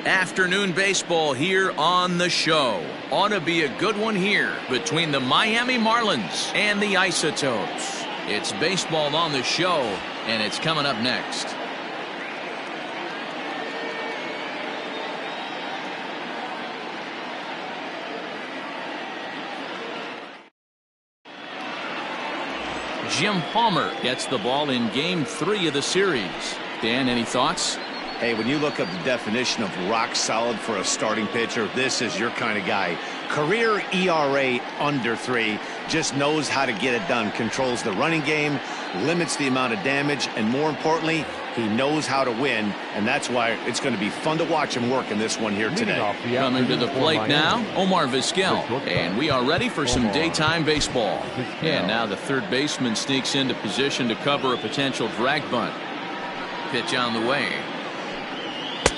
Afternoon baseball here on the show. Ought to be a good one here between the Miami Marlins and the Isotopes. It's baseball on the show, and it's coming up next. Jim Palmer gets the ball in Game 3 of the series. Dan, any thoughts? Hey, when you look up the definition of rock solid for a starting pitcher, this is your kind of guy. Career ERA under 3, just knows how to get it done, controls the running game, limits the amount of damage, and more importantly, he knows how to win, and that's why it's going to be fun to watch him work in this one here today. Coming to the plate now, Omar Vizquel, and we are ready for some daytime baseball. And now the third baseman sneaks into position to cover a potential drag bunt. Pitch on the way.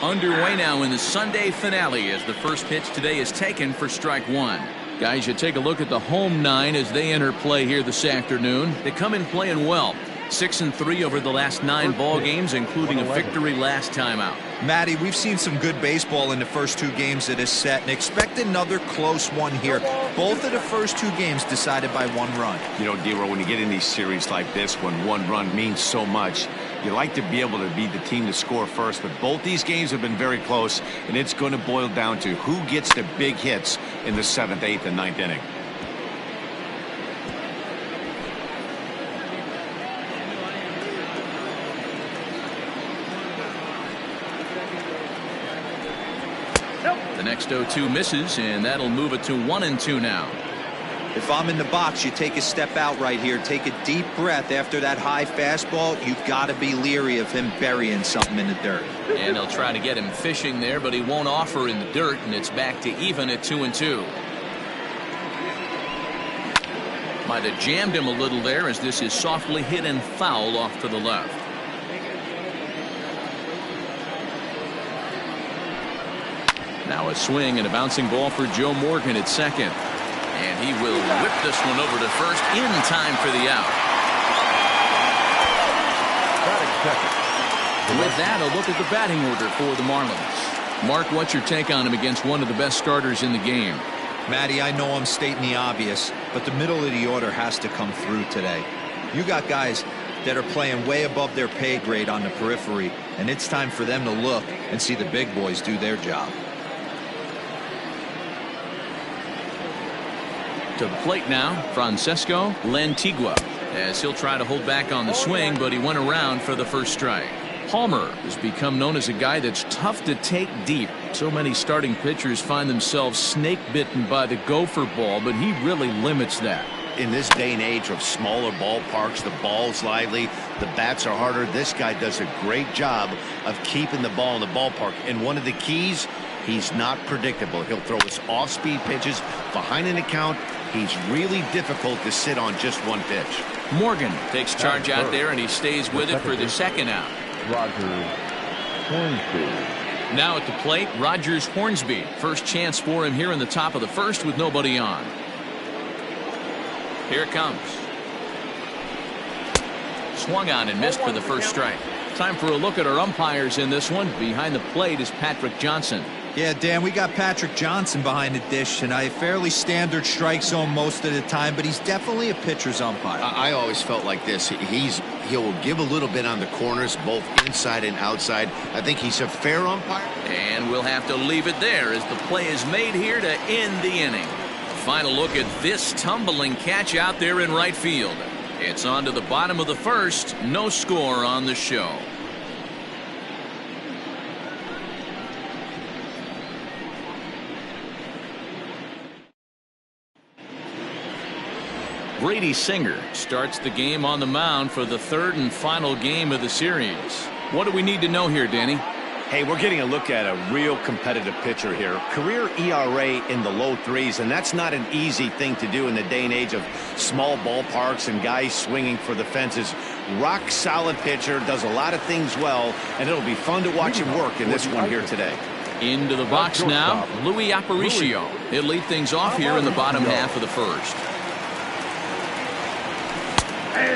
Underway now in the Sunday finale as the first pitch today is taken for strike one. Guys, you take a look at the home nine as they enter play here this afternoon. They come in playing well. 6-3 over the last 9 ball games, including a victory last time out. Matty, we've seen some good baseball in the first 2 games of this set, and expect another close one here. Both of the first 2 games decided by 1 run. You know, D-Row, when you get in these series like this, when 1 run means so much, you like to be able to be the team to score first, but both these games have been very close, and it's going to boil down to who gets the big hits in the 7th, 8th, and 9th inning. The next 0-2 misses, and that'll move it to 1-2 now. If I'm in the box, you take a step out right here. Take a deep breath after that high fastball. You've got to be leery of him burying something in the dirt. And they'll try to get him fishing there, but he won't offer in the dirt, and it's back to even at 2-2. Might have jammed him a little there as this is softly hit and foul off to the left. Now a swing and a bouncing ball for Joe Morgan at second. And he will whip this one over to first in time for the out. With that, a look at the batting order for the Marlins. Mark, what's your take on him against one of the best starters in the game? Matty, I know I'm stating the obvious, but the middle of the order has to come through today. You got guys that are playing way above their pay grade on the periphery, and it's time for them to look and see the big boys do their job. To the plate now, Francesco Lantigua, as he'll try to hold back on the swing, but he went around for the first strike. Palmer has become known as a guy that's tough to take deep. So many starting pitchers find themselves snake bitten by the gopher ball, but he really limits that. In this day and age of smaller ballparks, the ball's lively, the bats are harder. This guy does a great job of keeping the ball in the ballpark. And one of the keys, he's not predictable. He'll throw his off-speed pitches behind an account. He's really difficult to sit on just one pitch. Morgan takes charge out there, and he stays with it for the second out. Now at the plate, Rogers Hornsby. First chance for him here in the top of the first with nobody on. Here it comes. Swung on and missed for the first strike. Time for a look at our umpires in this one. Behind the plate is Patrick Johnson. Yeah, Dan, we got Patrick Johnson behind the dish tonight. Fairly standard strike zone most of the time, but he's definitely a pitcher's umpire. I always felt like this. He'll give a little bit on the corners, both inside and outside. I think he's a fair umpire. And we'll have to leave it there as the play is made here to end the inning. Final look at this tumbling catch out there in right field. It's on to the bottom of the first. No score on the show. Brady Singer starts the game on the mound for the third and final game of the series. What do we need to know here, Danny? Hey, we're getting a look at a real competitive pitcher here. Career ERA in the low 3s, and that's not an easy thing to do in the day and age of small ballparks and guys swinging for the fences. Rock solid pitcher, does a lot of things well, and it'll be fun to watch him work in this one here today. Into the box now, Louis Aparicio. He'll lead things off here in the bottom half of the first.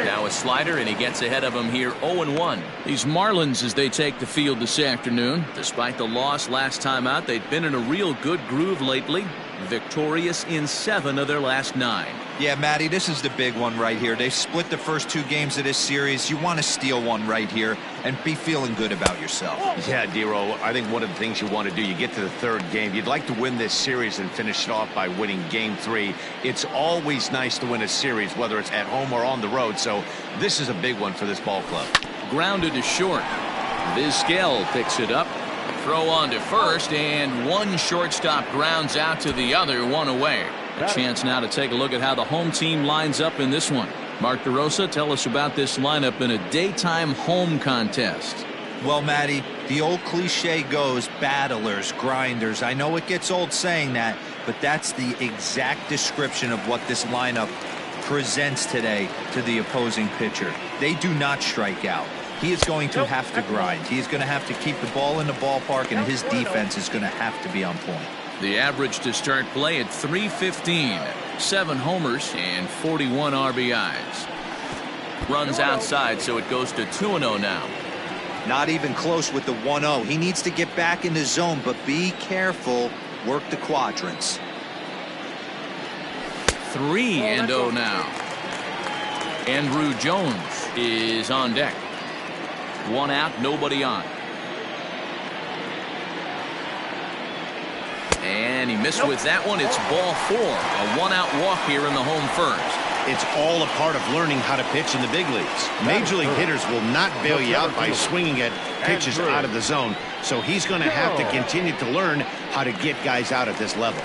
Now a slider, and he gets ahead of him here 0-1. These Marlins, as they take the field this afternoon, despite the loss last time out, they've been in a real good groove lately. Victorious in 7 of their last 9. Yeah, Matty, this is the big one right here. They split the first 2 games of this series. You want to steal one right here and be feeling good about yourself. Yeah, Dero, I think one of the things you want to do, you get to the 3rd game, you'd like to win this series and finish it off by winning game 3. It's always nice to win a series, whether it's at home or on the road, so this is a big one for this ball club. Grounded to short. Vizquel picks it up. Throw on to first, and one shortstop grounds out to the other, 1 away. A chance now to take a look at how the home team lines up in this one. Mark DeRosa, tell us about this lineup in a daytime home contest. Well, Matty, the old cliche goes battlers, grinders. I know it gets old saying that, but that's the exact description of what this lineup presents today to the opposing pitcher. They do not strike out. He is going to have to grind. He is going to have to keep the ball in the ballpark, and his defense is going to have to be on point. The average to start play at .315, 7 homers and 41 RBIs. Runs outside, so it goes to 2-0 now. Not even close with the 1-0. He needs to get back in the zone, but be careful. Work the quadrants. 3-0 now. Andrew Jones is on deck. 1 out, nobody on. And he missed with that one. It's ball 4. A 1-out walk here in the home first. It's all a part of learning how to pitch in the big leagues. Major league hitters will not bail you out by swinging at pitches out of the zone, so he's going to have to continue to learn how to get guys out at this level.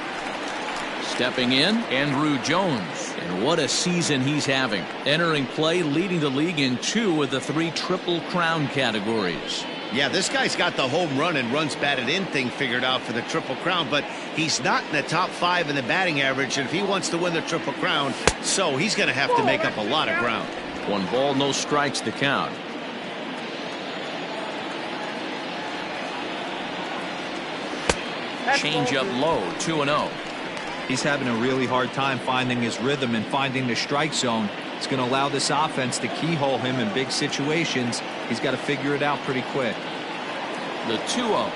Stepping in, Andrew Jones. And what a season he's having. Entering play, leading the league in 2 of the 3 Triple Crown categories. Yeah, this guy's got the home run and runs batted in thing figured out for the Triple Crown, but he's not in the top 5 in the batting average, and if he wants to win the Triple Crown, so he's going to have to make up a lot of ground. 1 ball, no strikes to count. Change up low, 2-0. He's having a really hard time finding his rhythm and finding the strike zone. It's going to allow this offense to keyhole him in big situations. He's got to figure it out pretty quick. The 2-0.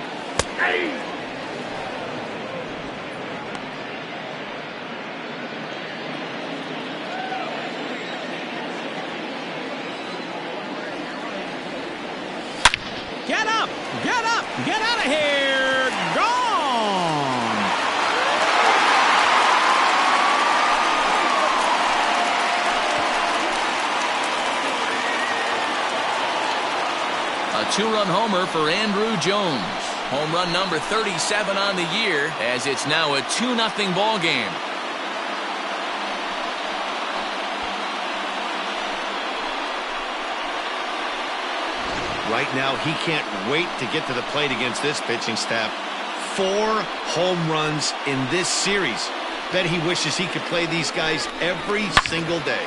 Get up! Get up! Get out of here! Gone! A 2-run homer for Andrew Jones. Home run number 37 on the year, as it's now a 2-0 ball game. Right now, he can't wait to get to the plate against this pitching staff. 4 home runs in this series. Bet he wishes he could play these guys every single day.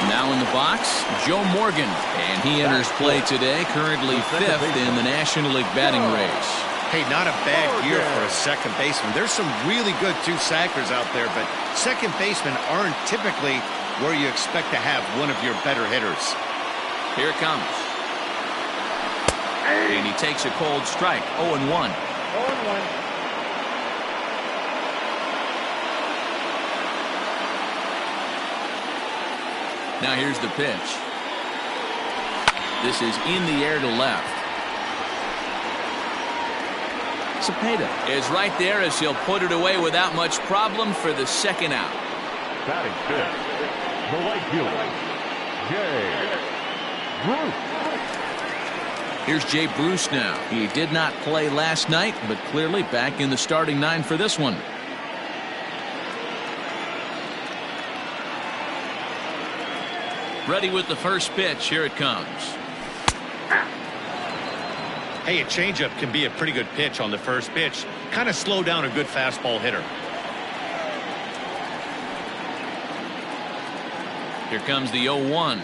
Now in the box, Joe Morgan, and he enters play today, currently 5th in the National League batting race. Hey, not a bad year for a second baseman. There's some really good 2-sackers out there, but second basemen aren't typically where you expect to have one of your better hitters. Here it comes. And he takes a cold strike, 0-1. 0-1. Now here's the pitch. This is in the air to left. Cepeda is right there as he'll put it away without much problem for the 2nd out. Batting 5th, the right fielder, Jay Bruce. Here's Jay Bruce now. He did not play last night, but clearly back in the starting 9 for this one. Ready with the first pitch. Here it comes. Hey, a changeup can be a pretty good pitch on the first pitch. Kind of slow down a good fastball hitter. Here comes the 0-1.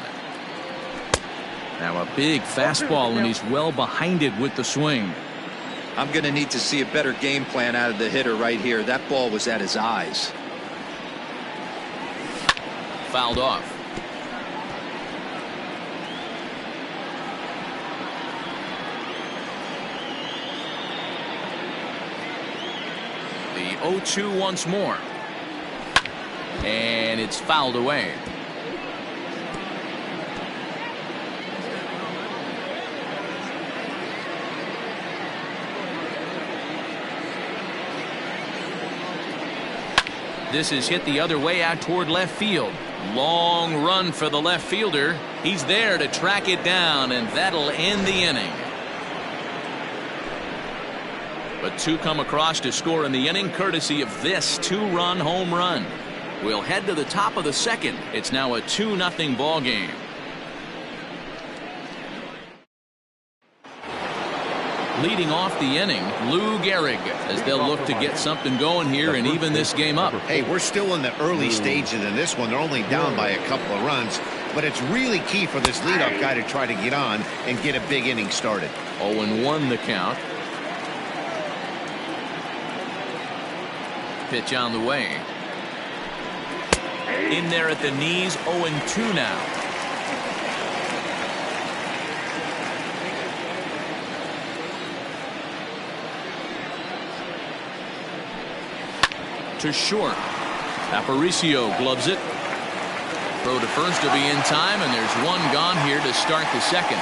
Now a big fastball, and he's well behind it with the swing. I'm going to need to see a better game plan out of the hitter right here. That ball was at his eyes. Fouled off. The 0-2 once more. And it's fouled away. This is hit the other way out toward left field. Long run for the left fielder. He's there to track it down, and that'll end the inning. But two come across to score in the inning, courtesy of this two-run home run. We'll head to the top of the second. It's now a 2-0 ball game. Leading off the inning, Lou Gehrig, as they'll look to get something going here and even this game up. Hey, we're still in the early stages in this one. They're only down by a couple of runs, but it's really key for this leadoff guy to try to get on and get a big inning started. 0-1 the count. Pitch on the way. In there at the knees, 0-2 now. To short. Aparicio gloves it. Throw to first will be in time, and there's one gone here to start the second.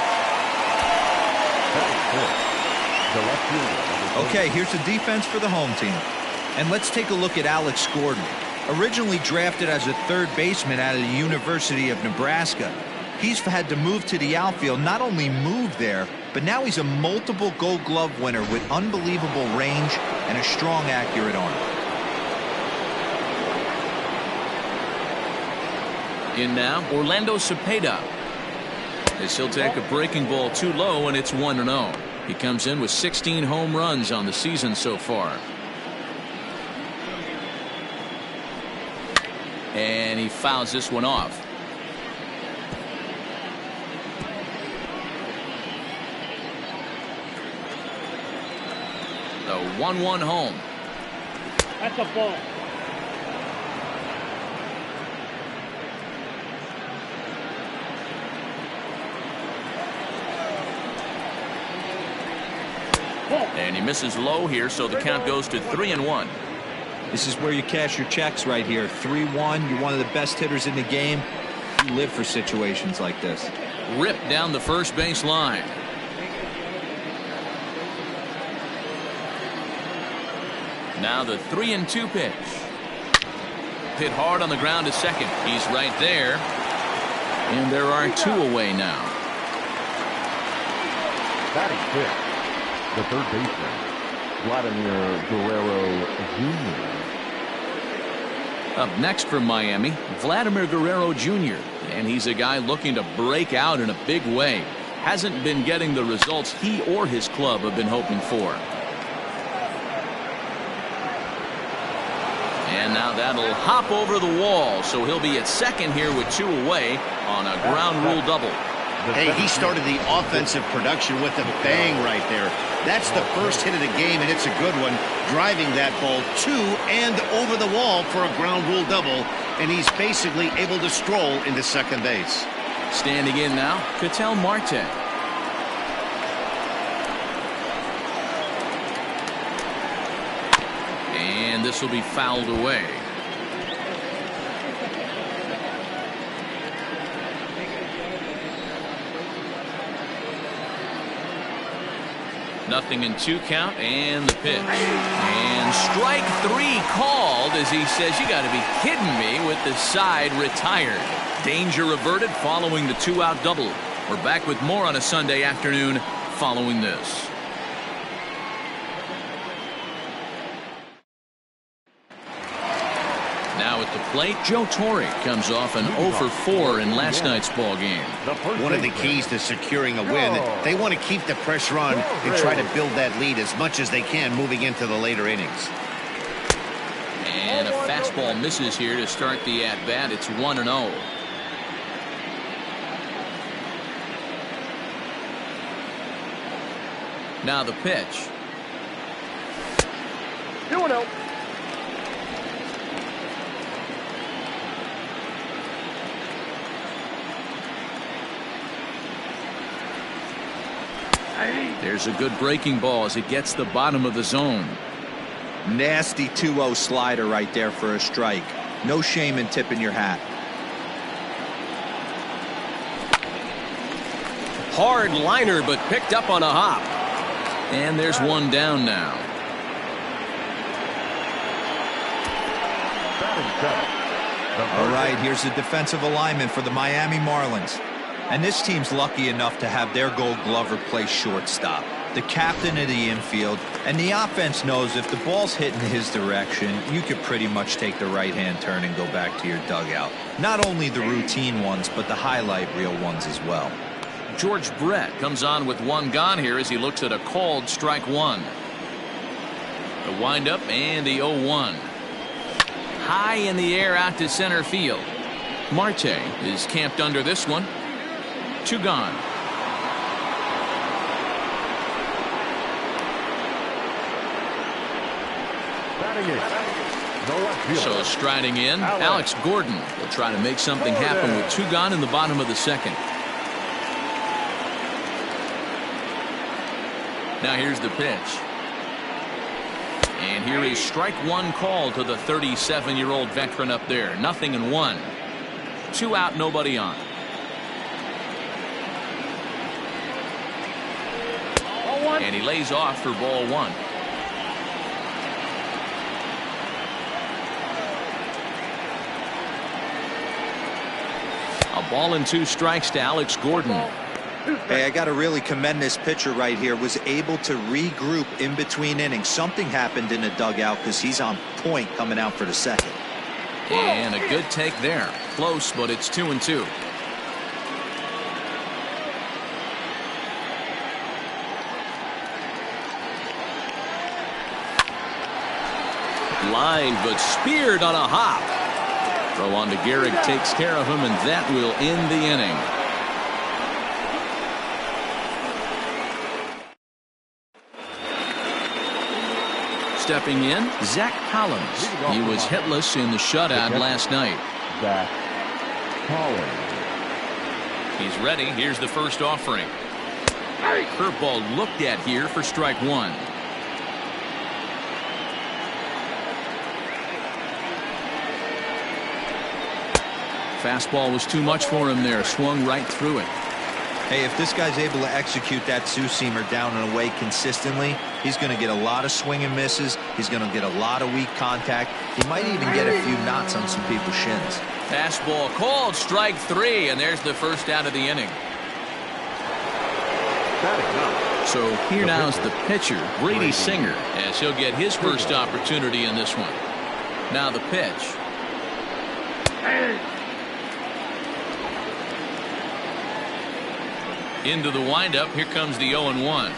Okay, here's the defense for the home team. And let's take a look at Alex Gordon. Originally drafted as a third baseman out of the University of Nebraska, he's had to move to the outfield. Not only move there, but now he's a multiple Gold Glove winner with unbelievable range and a strong, accurate arm. In now, Orlando Cepeda. As he'll take a breaking ball too low, and it's 1-0. He comes in with 16 home runs on the season so far. And he fouls this one off. The 1-1 home. That's a ball. And he misses low here, so the count goes to 3-1. This is where you cash your checks right here. 3-1. You're one of the best hitters in the game. You live for situations like this. Ripped down the first base line. Now the 3-2 pitch. Hit hard on the ground to second. He's right there. And there are two away now. Batting fifth, the third baseman, Vladimir Guerrero Jr. Up next from Miami, Vladimir Guerrero Jr. And he's a guy looking to break out in a big way. Hasn't been getting the results he or his club have been hoping for. And now that'll hop over the wall, so he'll be at second here with two away on a ground rule double. Hey, he started the offensive production with a bang right there. That's the first hit of the game, and it's a good one, driving that ball to and over the wall for a ground rule double, and he's basically able to stroll into second base. Standing in now, Ketel Marte. And this will be fouled away. Nothing in two count, and the pitch. And strike three called as he says, you got to be kidding me, with the side retired. Danger averted following the two-out double. We're back with more on a Sunday afternoon following this. Now at the plate, Joe Torre comes off an 0 for 4 in last night's ball game. One of the keys to securing a win, they want to keep the pressure on and try to build that lead as much as they can moving into the later innings. And a fastball misses here to start the at-bat. It's 1-0. Now the pitch. There's a good breaking ball as it gets the bottom of the zone. Nasty 2-0 slider right there for a strike. No shame in tipping your hat. Hard liner, but picked up on a hop. And there's one down now. All right, here's the defensive alignment for the Miami Marlins. And this team's lucky enough to have their Gold Glover play shortstop, the captain of the infield, and the offense knows if the ball's hitting his direction, you could pretty much take the right-hand turn and go back to your dugout. Not only the routine ones, but the highlight reel ones as well. George Brett comes on with one gone here as he looks at a called strike one. The windup and the 0-1. High in the air out to center field. Marte is camped under this one. 2 gone. So striding in, Alex Gordon will try to make something happen with 2 gone in the bottom of the second. Now here's the pitch. And here is strike one call to the 37-year-old veteran up there. 0-1. 2 out, nobody on. And he lays off for ball 1. A ball and 2 strikes to Alex Gordon. Hey, I got to really commend this pitcher right here. Was able to regroup in between innings. Something happened in the dugout because he's on point coming out for the second. And a good take there. Close, but it's 2-2. Line, but speared on a hop. Throw on to Gehrig takes care of him, and that will end the inning. Stepping in, Zach Collins. He was hitless in the shutout last night. Zach Collins. He's ready. Here's the first offering. Curveball looked at here for strike 1. Fastball was too much for him there. Swung right through it. Hey, if this guy's able to execute that two-seamer down and away consistently, he's going to get a lot of swing and misses. He's going to get a lot of weak contact. He might even get a few knots on some people's shins. Fastball called, strike 3, and there's the first out of the inning. So here now is the pitcher, Brady Singer, as he'll get his first opportunity in this one. Now the pitch. Into the windup. Here comes the 0-1.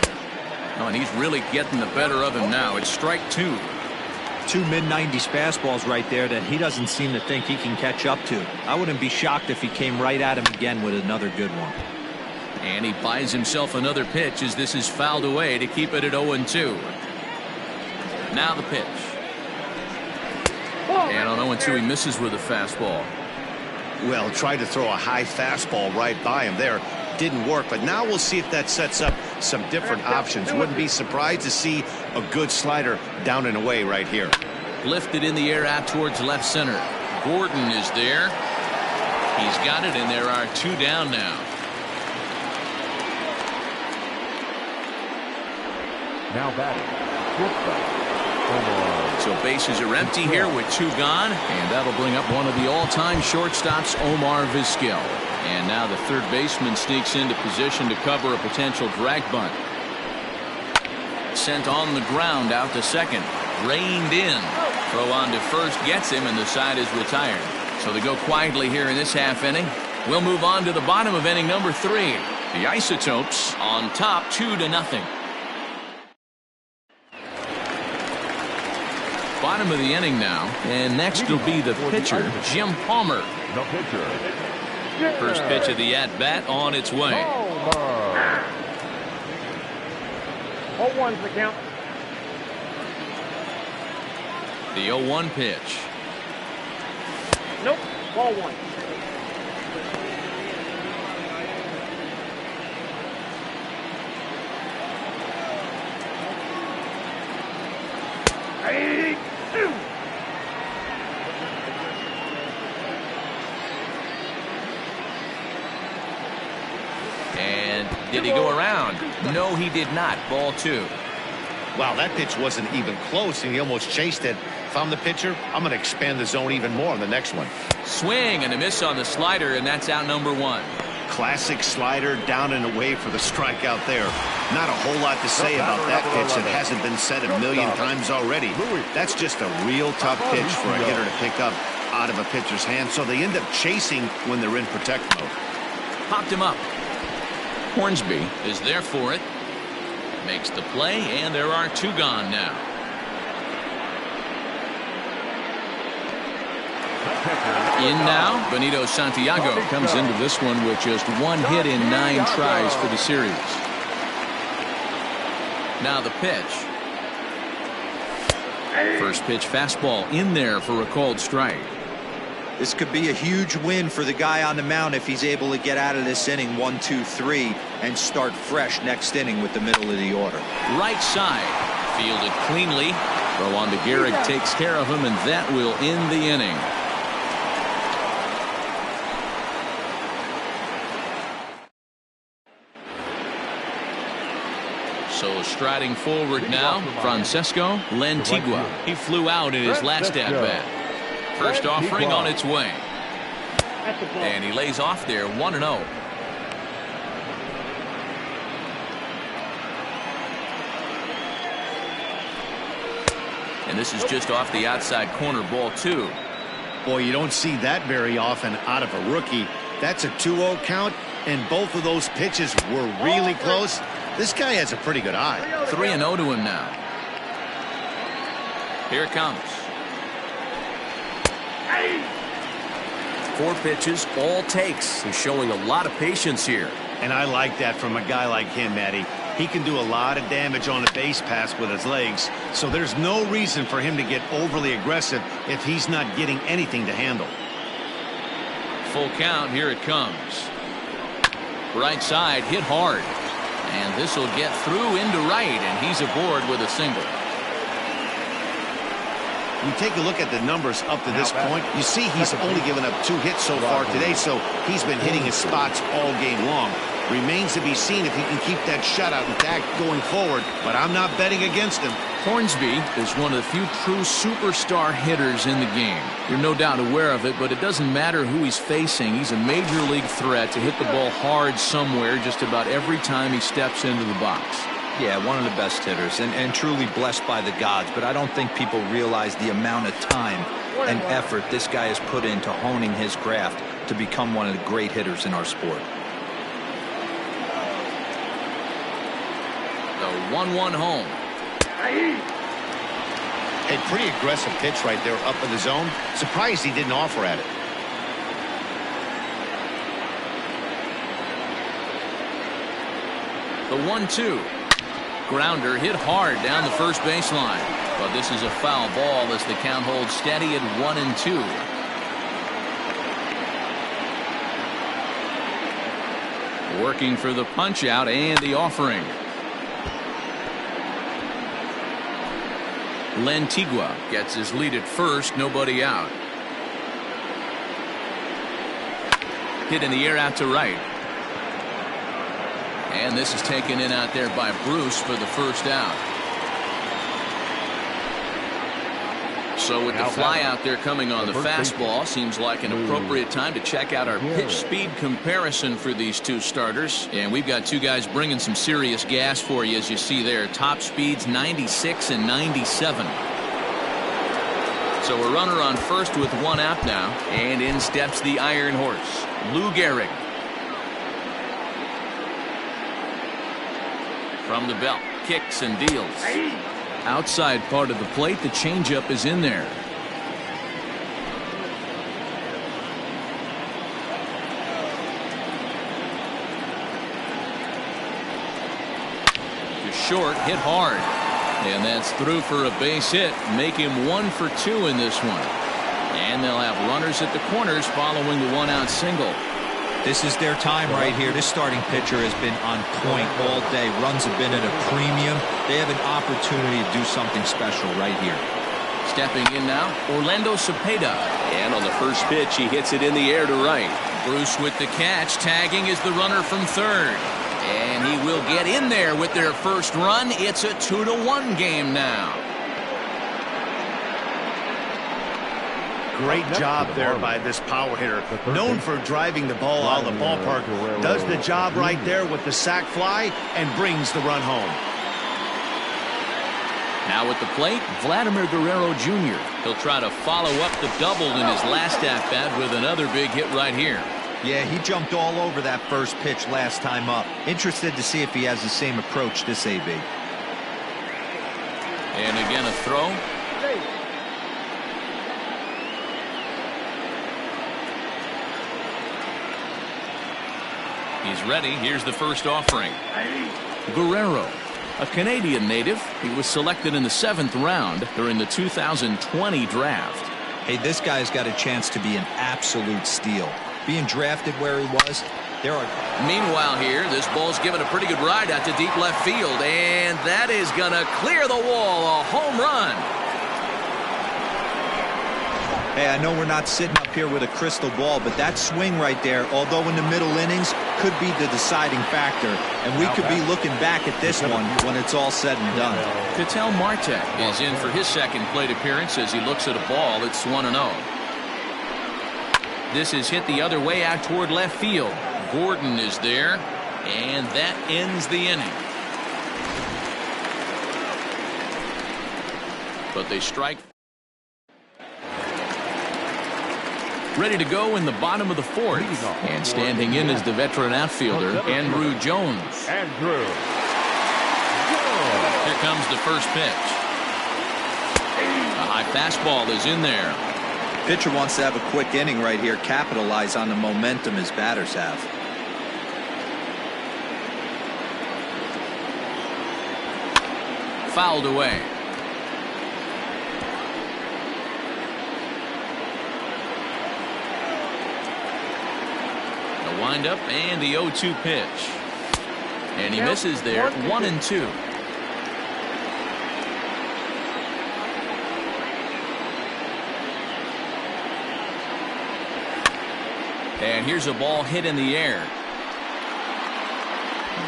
Oh, and he's really getting the better of him now. It's strike 2. 2 mid-90s fastballs right there that he doesn't seem to think he can catch up to. I wouldn't be shocked if he came right at him again with another good one. And he buys himself another pitch as this is fouled away to keep it at 0-2. Now the pitch. And on 0-2 he misses with a fastball. Well, tried to throw a high fastball right by him there. Didn't work, but now we'll see if that sets up some different options. Wouldn't be surprised to see a good slider down and away right here. Lifted in the air out towards left center. Gordon is there. He's got it, and there are 2 down now. Now batting. So bases are empty here with 2 gone, and that'll bring up one of the all-time shortstops, Omar Vizquel. And now the third baseman sneaks into position to cover a potential drag bunt. Sent on the ground out to second. Reined in. Throw on to first gets him, and the side is retired. So they go quietly here in this half inning. We'll move on to the bottom of inning number 3. The Isotopes on top 2-0. Bottom of the inning now, and next will be the pitcher, Jim Palmer. The pitcher. First pitch of the at-bat on its way. 0-1's the count. The 0-1 pitch. Nope, ball 1. Did he go around? No, he did not. Ball 2. Wow, that pitch wasn't even close, and he almost chased it. If I'm the pitcher, I'm going to expand the zone even more on the next one. Swing and a miss on the slider, and that's out number 1. Classic slider, down and away for the strikeout there. Not a whole lot to say about that pitch that hasn't been said a million times already. That's just a real tough pitch for a hitter to pick up out of a pitcher's hand, so they end up chasing when they're in protect mode. Popped him up. Hornsby is there for it. Makes the play, and there are 2 gone now. In now, Benito Santiago comes into this one with just 1 hit in 9 tries for the series. Now the pitch. First pitch fastball in there for a called strike. This could be a huge win for the guy on the mound if he's able to get out of this inning 1, 2, 3 and start fresh next inning with the middle of the order. Right side. Fielded cleanly. Throw on to Gehrig takes care of him, and that will end the inning. So striding forward now, Francesco Lantigua. He flew out in his last at-bat. First offering on its way. And he lays off there 1-0. And this is just off the outside corner, ball 2. Boy, you don't see that very often out of a rookie. That's a 2-0 count, and both of those pitches were really close. This guy has a pretty good eye. 3-0 to him now. Here it comes. 4 pitches, all takes. He's showing a lot of patience here. And I like that from a guy like him, Matty. He can do a lot of damage on a base pass with his legs, so there's no reason for him to get overly aggressive if he's not getting anything to handle. Full count, here it comes. Right side, hit hard. And this will get through into right, and he's aboard with a single. You take a look at the numbers up to this point, you see he's only given up 2 hits so far today, so he's been hitting his spots all game long. Remains to be seen if he can keep that shutout intact going forward, but I'm not betting against him. Hornsby is one of the few true superstar hitters in the game. You're no doubt aware of it, but it doesn't matter who he's facing. He's a major league threat to hit the ball hard somewhere just about every time he steps into the box. Yeah, one of the best hitters and truly blessed by the gods, but I don't think people realize the amount of time and effort this guy has put into honing his craft to become one of the great hitters in our sport. The 1-1 home. A pretty aggressive pitch right there up in the zone. Surprised he didn't offer at it. The 1-2. Grounder hit hard down the first baseline. But this is a foul ball as the count holds steady at 1-2. Working for the punch out and the offering. Lantigua gets his lead at first, nobody out. Hit in the air out to right. And this is taken in out there by Bruce for the first out. So with the fly out there coming on the fastball, seems like an appropriate time to check out our pitch speed comparison for these 2 starters. And we've got 2 guys bringing some serious gas for you, as you see there. Top speeds 96 and 97. So a runner on first with 1 out now. And in steps the Iron Horse, Lou Gehrig. From the belt, kicks and deals. Outside part of the plate, the changeup is in there. To short, hit hard. And that's through for a base hit. Make him 1 for 2 in this one. And they'll have runners at the corners following the 1-out single. This is their time right here. This starting pitcher has been on point all day. Runs have been at a premium. They have an opportunity to do something special right here. Stepping in now, Orlando Cepeda. And on the first pitch, he hits it in the air to right. Bruce with the catch. Tagging is the runner from third. And And he will get in there with their first run. It's a 2-1 game now. Great job there by this power hitter. Known for driving the ball out of the ballpark. Does the job right there with the sac fly and brings the run home. Now at the plate, Vladimir Guerrero Jr. He'll try to follow up the double in his last at-bat with another big hit right here. Yeah, he jumped all over that first pitch last time up. Interested to see if he has the same approach this AB. And again a throw. He's ready. Here's the first offering. Guerrero, a Canadian native. He was selected in the 7th round during the 2020 draft. Hey, this guy's got a chance to be an absolute steal. Being drafted where he was, there are... Meanwhile here, this ball's given a pretty good ride out to deep left field, and that is going to clear the wall. A home run. Hey, I know we're not sitting up here with a crystal ball, but that swing right there, although in the middle innings, could be the deciding factor. And we could be looking back at this one when it's all said and done. Ketel Marte is in for his second plate appearance as he looks at a ball that's 1-0. This is hit the other way out toward left field. Gordon is there, and that ends the inning. But they strike. Ready to go in the bottom of the 4th. And standing in is the veteran outfielder, Andrew Jones. Andrew. Here comes the first pitch. A high fastball is in there. Pitcher wants to have a quick inning right here, capitalize on the momentum his batters have. Fouled away. The windup and the 0-2 pitch. And he misses there. 1-2. And here's a ball hit in the air.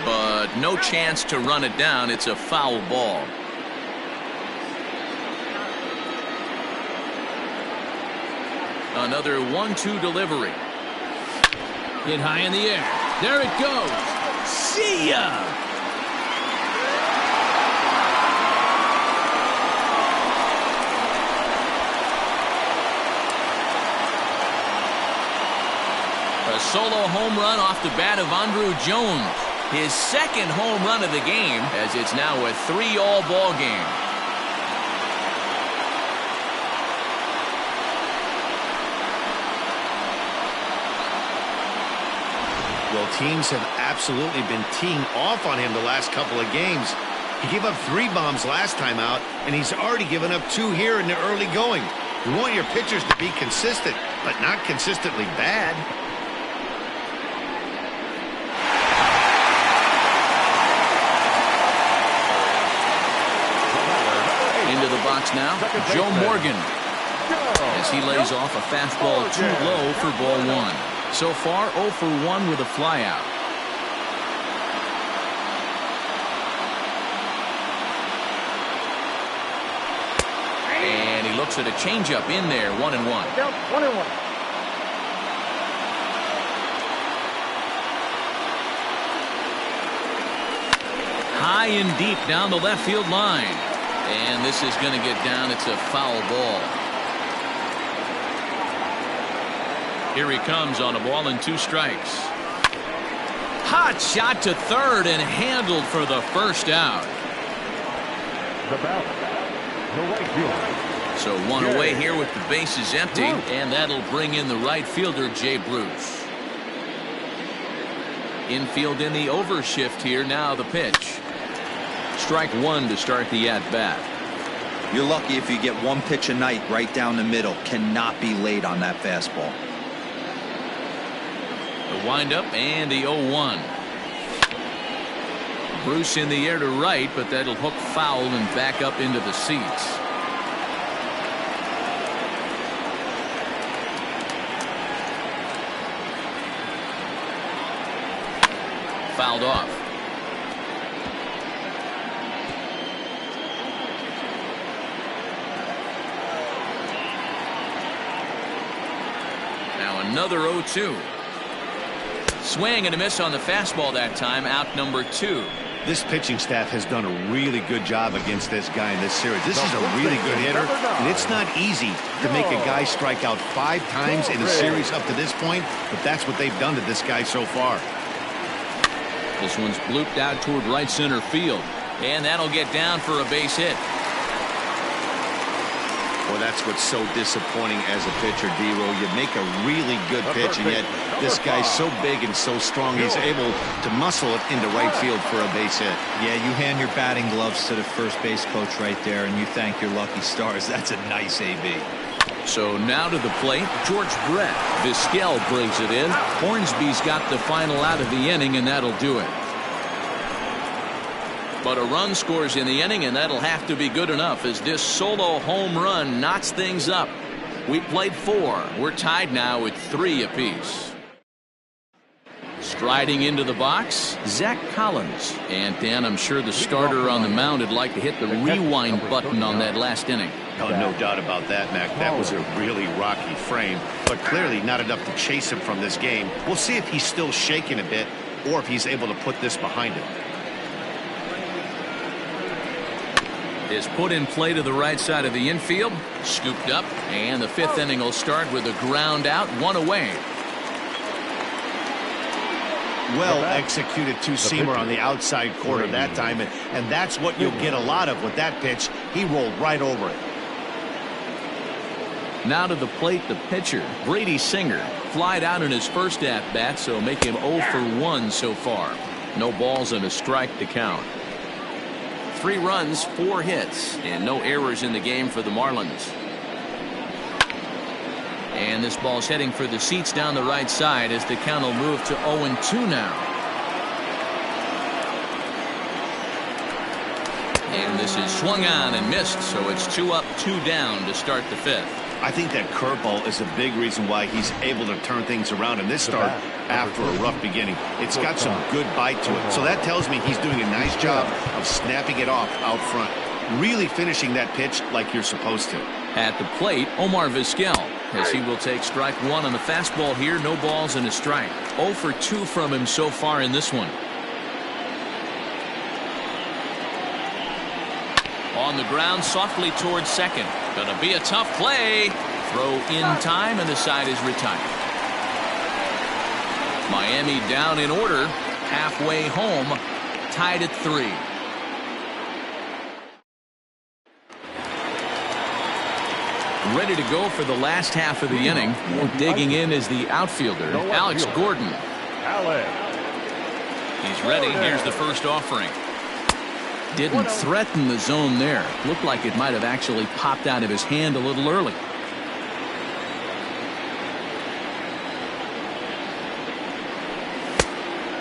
But no chance to run it down. It's a foul ball. Another 1-2 delivery. Hit high in the air. There it goes. See ya! A solo home run off the bat of Andrew Jones. His second home run of the game, as it's now a 3-all ball game. Well, teams have absolutely been teeing off on him the last couple of games. He gave up 3 bombs last time out, and he's already given up 2 here in the early going. You want your pitchers to be consistent, but not consistently bad. Into the box now, Joe Morgan, as he lays off a fastball too low for ball 1. So far, 0 for 1 with a flyout. And he looks at a changeup in there, 1-1. 1-1. High and deep down the left field line. And this is going to get down. It's a foul ball. Here he comes on a ball and 2 strikes. Hot shot to third and handled for the first out. The batter, the right fielder. So 1 away here with the bases empty, and that'll bring in the right fielder, Jay Bruce. Infield in the overshift here. Now the pitch. Strike 1 to start the at-bat. You're lucky if you get 1 pitch a night right down the middle. Cannot be late on that fastball. The windup and the 0-1. Bruce in the air to right, but that'll hook foul and back up into the seats. Fouled off. Now another 0-2. Swing and a miss on the fastball that time. Out number 2. This pitching staff has done a really good job against this guy in this series. This is a really good hitter, and it's not easy to make a guy strike out 5 times in a series up to this point, but that's what they've done to this guy so far. This one's blooped out toward right center field, and that'll get down for a base hit. Well, that's what's so disappointing as a pitcher, D-Roll. You make a really good pitch, and yet this guy's so big and so strong, he's able to muscle it into right field for a base hit. Yeah, you hand your batting gloves to the first base coach right there, and you thank your lucky stars. That's a nice AB. So now to the plate, George Brett. Vizquel brings it in. Hornsby's got the final out of the inning, and that'll do it. But a run scores in the inning, and that'll have to be good enough as this solo home run knots things up. We played 4. We're tied now at 3 apiece. Striding into the box, Zach Collins. And Dan, I'm sure the starter on the mound would like to hit the rewind button on that last inning. Oh, no doubt about that, Mac. That was a really rocky frame, but clearly not enough to chase him from this game. We'll see if he's still shaking a bit or if he's able to put this behind him. Is put in play to the right side of the infield, scooped up, and the 5th inning will start with a ground out, 1 away. Well executed two-seamer on the outside corner that time, and that's what you'll get a lot of with that pitch. He rolled right over it. Now to the plate, the pitcher, Brady Singer. Flied out in his first at-bat, so make him 0 for 1 so far. No balls and a strike to count. 3 runs, 4 hits, and no errors in the game for the Marlins. And this ball's heading for the seats down the right side as the count will move to 0-2 now. And this is swung on and missed, so it's 2 up, 2 down to start the 5th. I think that curveball is a big reason why he's able to turn things around in this start after a rough beginning. It's got some good bite to it, so that tells me he's doing a nice job of snapping it off out front, really finishing that pitch like you're supposed to. At the plate, Omar Vizquel, as he will take strike 1 on the fastball here. No balls and a strike. 0 for 2 from him so far in this one. On the ground, softly towards second. Gonna be a tough play. Throw in time, and the side is retired. Miami down in order. Halfway home. Tied at 3. Ready to go for the last half of the inning. Digging in is the outfielder, Alex Gordon. He's ready. Here's the first offering. Didn't threaten the zone there. Looked like it might have actually popped out of his hand a little early.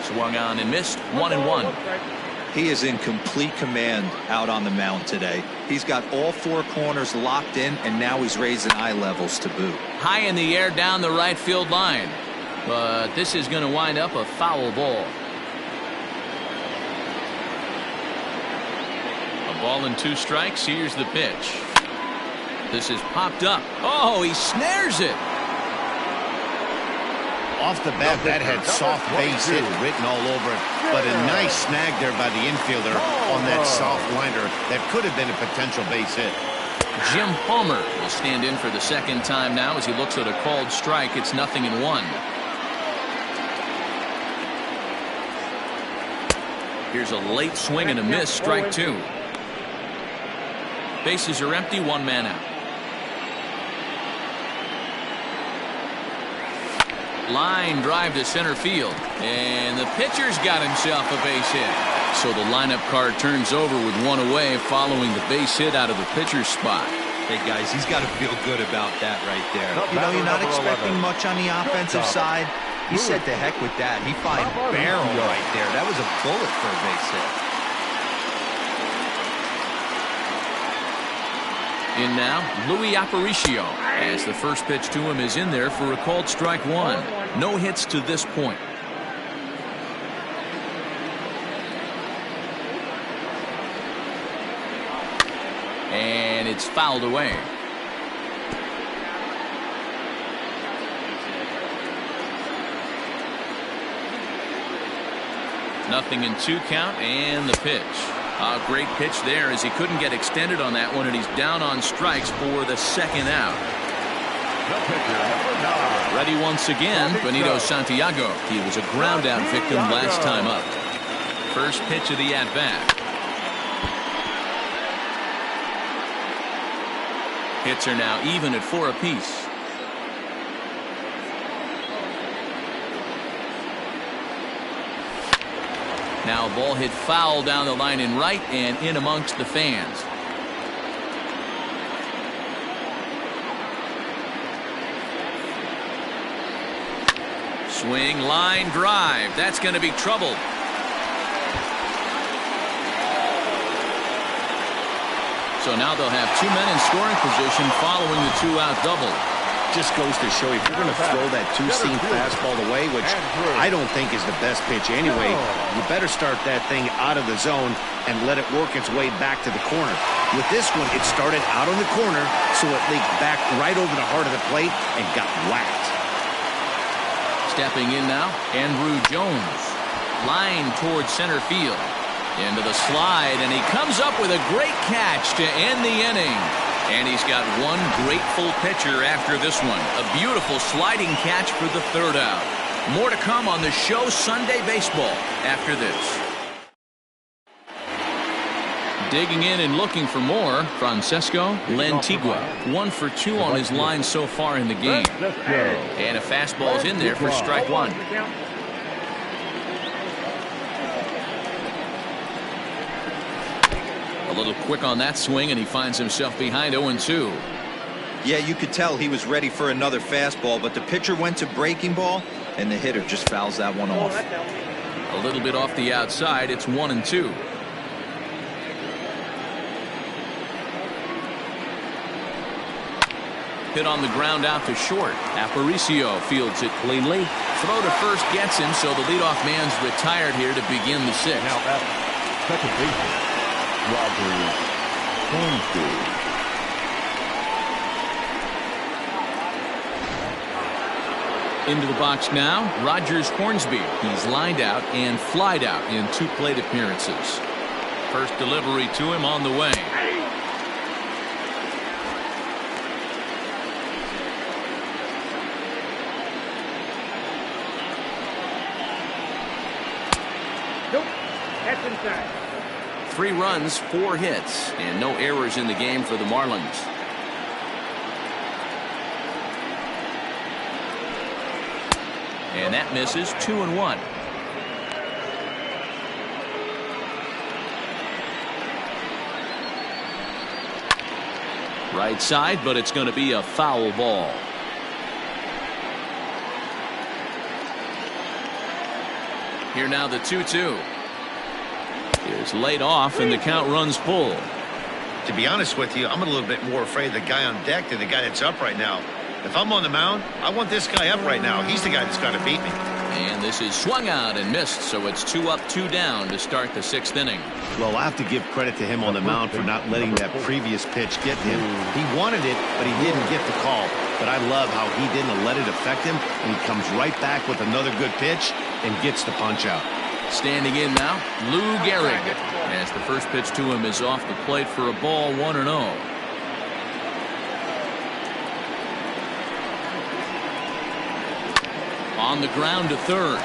Swung on and missed. 1-1. He is in complete command out on the mound today. He's got all 4 corners locked in, and now he's raising eye levels to boot. High in the air down the right field line. But this is going to wind up a foul ball. Ball and 2 strikes. Here's the pitch. This is popped up. Oh, he snares it. Off the bat, that had soft base hit written all over it, but a nice snag there by the infielder on that soft liner that could have been a potential base hit. Jim Palmer will stand in for the second time now as he looks at a called strike. It's 0-1. Here's a late swing and a miss. Strike 2. Bases are empty. 1 man out. Line drive to center field, and the pitcher's got himself a base hit. So the lineup card turns over with 1 away following the base hit out of the pitcher's spot. Hey guys, he's got to feel good about that right there. You know, you're not expecting much on the offensive side. He said to heck with that. He finds barrel right there. That was a bullet for a base hit. In now, Louis Aparicio, as the first pitch to him is in there for a called strike 1. No hits to this point. And it's fouled away. 0-2 count and the pitch. A great pitch there as he couldn't get extended on that one, and he's down on strikes for the second out. Ready once again, Benito Santiago. He was a ground out victim last time up. First pitch of the at-bat. Hits are now even at 4 apiece. Now a ball hit foul down the line in right and in amongst the fans. Swing, line drive. That's going to be trouble. So now they'll have 2 men in scoring position following the 2-out double. Just goes to show you, if you're going to throw that two-seam fastball away, which I don't think is the best pitch anyway, you better start that thing out of the zone and let it work its way back to the corner. With this one, it started out on the corner, so it leaked back right over the heart of the plate and got whacked. Stepping in now, Andrew Jones. Line towards center field. Into the slide, and he comes up with a great catch to end the inning. And he's got one grateful pitcher after this one. A beautiful sliding catch for the 3rd out. More to come on the show Sunday Baseball after this. Digging in and looking for more, Francesco Lantigua. 1 for 2 on his line so far in the game. And a fastball's in there for strike 1. A little quick on that swing, and he finds himself behind 0-2. Yeah, you could tell he was ready for another fastball, but the pitcher went to breaking ball, and the hitter just fouls that one off. A little bit off the outside. It's 1-2. Hit on the ground out to short. Aparicio fields it cleanly. Throw to first gets him, so the leadoff man's retired here to begin the 6th. Now at second baseman, Roger Hornsby. Into the box now, Rogers Hornsby. He's lined out and flied out in 2 plate appearances. First delivery to him on the way. Nope. That's inside. 3 runs, 4 hits, and no errors in the game for the Marlins. And that misses. 2-1. Right side, but it's going to be a foul ball. Here now the 2-2. Is laid off, and the count runs full. To be honest with you, I'm a little bit more afraid of the guy on deck than the guy that's up right now. If I'm on the mound, I want this guy up right now. He's the guy that's got to beat me. And this is swung out and missed, so it's 2 up, 2 down to start the 6th inning. Well, I have to give credit to him on the mound for not letting that previous pitch get him. He wanted it, but he didn't get the call. But I love how he didn't let it affect him, and he comes right back with another good pitch and gets the punch out. Standing in now, Lou Gehrig, as the first pitch to him is off the plate for a ball. 1-0. On the ground to third.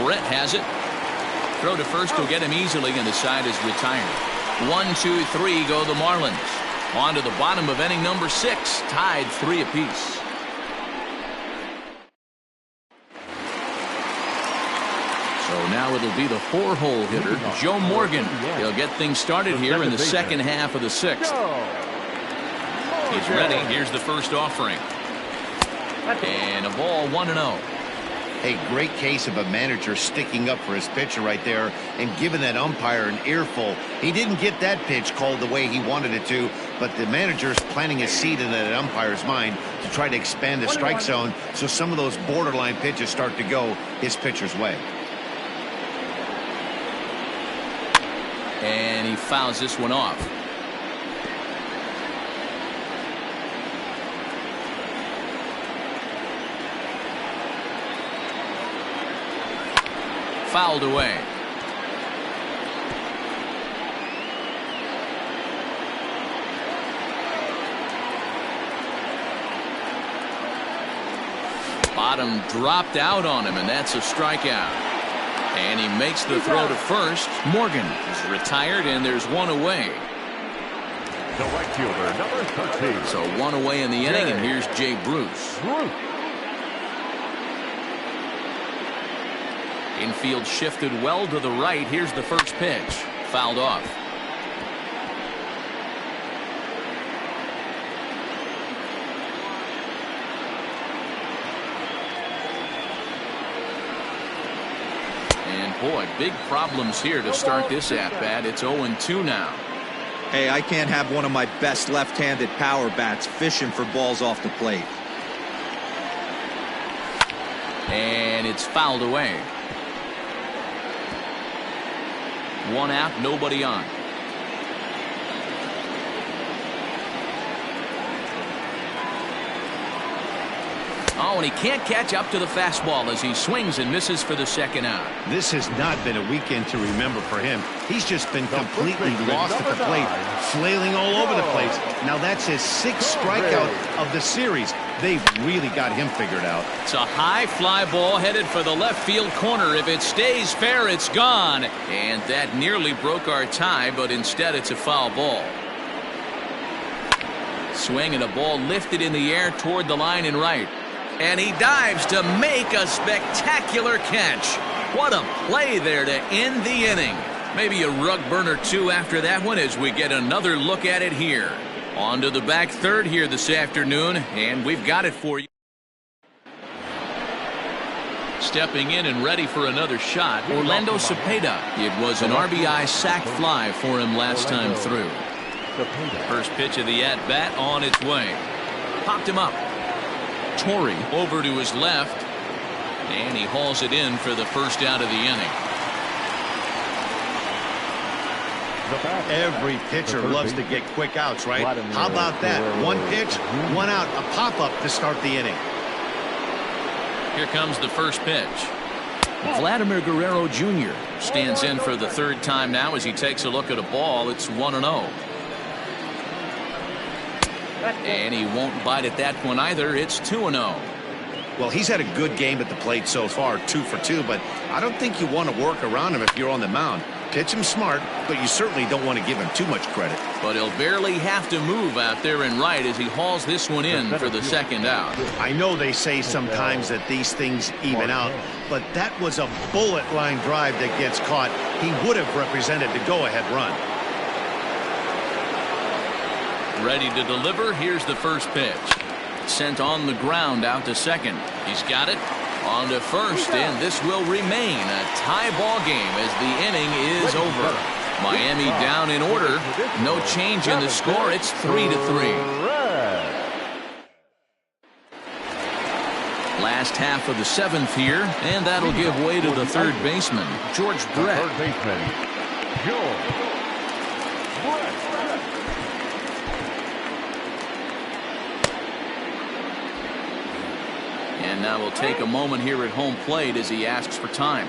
Brett has it. Throw to first will get him easily, and the side is retired. 1, 2, 3 go the Marlins. On to the bottom of inning number 6, tied 3 apiece. So now it'll be the 4-hole hitter, Joe Morgan. He'll get things started here in the second half of the 6th. He's ready. Here's the first offering. And a ball. 1-0. A great case of a manager sticking up for his pitcher right there and giving that umpire an earful. He didn't get that pitch called the way he wanted it to, but the manager's planting a seed in that umpire's mind to try to expand the strike zone so some of those borderline pitches start to go his pitcher's way. And he fouls this one off. Fouled away. Bottom dropped out on him, and that's a strikeout. And he makes the throw to first. Morgan is retired, and there's one away. The right fielder, number 13. So one away in the inning, and here's Jay Bruce. Infield shifted well to the right. Here's the first pitch. Fouled off. And boy, big problems here to start this at-bat. It's 0-2 now. Hey, I can't have one of my best left-handed power bats fishing for balls off the plate. And it's fouled away. One out, nobody on. Oh, and he can't catch up to the fastball as he swings and misses for the second out. This has not been a weekend to remember for him. He's just been completely lost at the plate, flailing all over the place. Now that's his 6th strikeout of the series. They've really got him figured out. It's a high fly ball headed for the left field corner. If it stays fair, it's gone. And that nearly broke our tie, but instead it's a foul ball. Swing and a ball lifted in the air toward the line and right. And he dives to make a spectacular catch. What a play there to end the inning. Maybe a rug burner too after that one as we get another look at it here. On to the back third here this afternoon, and we've got it for you. Stepping in and ready for another shot, Orlando Cepeda. It was an RBI sac fly for him last time through. First pitch of the at-bat on its way. Popped him up. Torrey over to his left, and he hauls it in for the first out of the inning. Every pitcher loves to get quick outs, right? How about that? One pitch, one out, a pop-up to start the inning. Here comes the first pitch. Vladimir Guerrero Jr. stands in for the third time now as he takes a look at a ball. It's 1-0. And he won't bite at that one either. It's 2-0. Well, he's had a good game at the plate so far, 2 for 2, but I don't think you want to work around him if you're on the mound. Pitch him smart, but you certainly don't want to give him too much credit. But he'll barely have to move out there in right as he hauls this one in for the second out. I know they say sometimes that these things even out, but that was a bullet line drive that gets caught. He would have represented the go-ahead run. Ready to deliver. Here's the first pitch. Sent on the ground out to second. He's got it. On to first, and this will remain a tie ball game as the inning is over. Miami down in order. No change in the score. It's 3-3. Last half of the 7th here, and that'll give way to the third baseman, George Brett. Third baseman, George Brett. And now we'll take a moment here at home plate as he asks for time.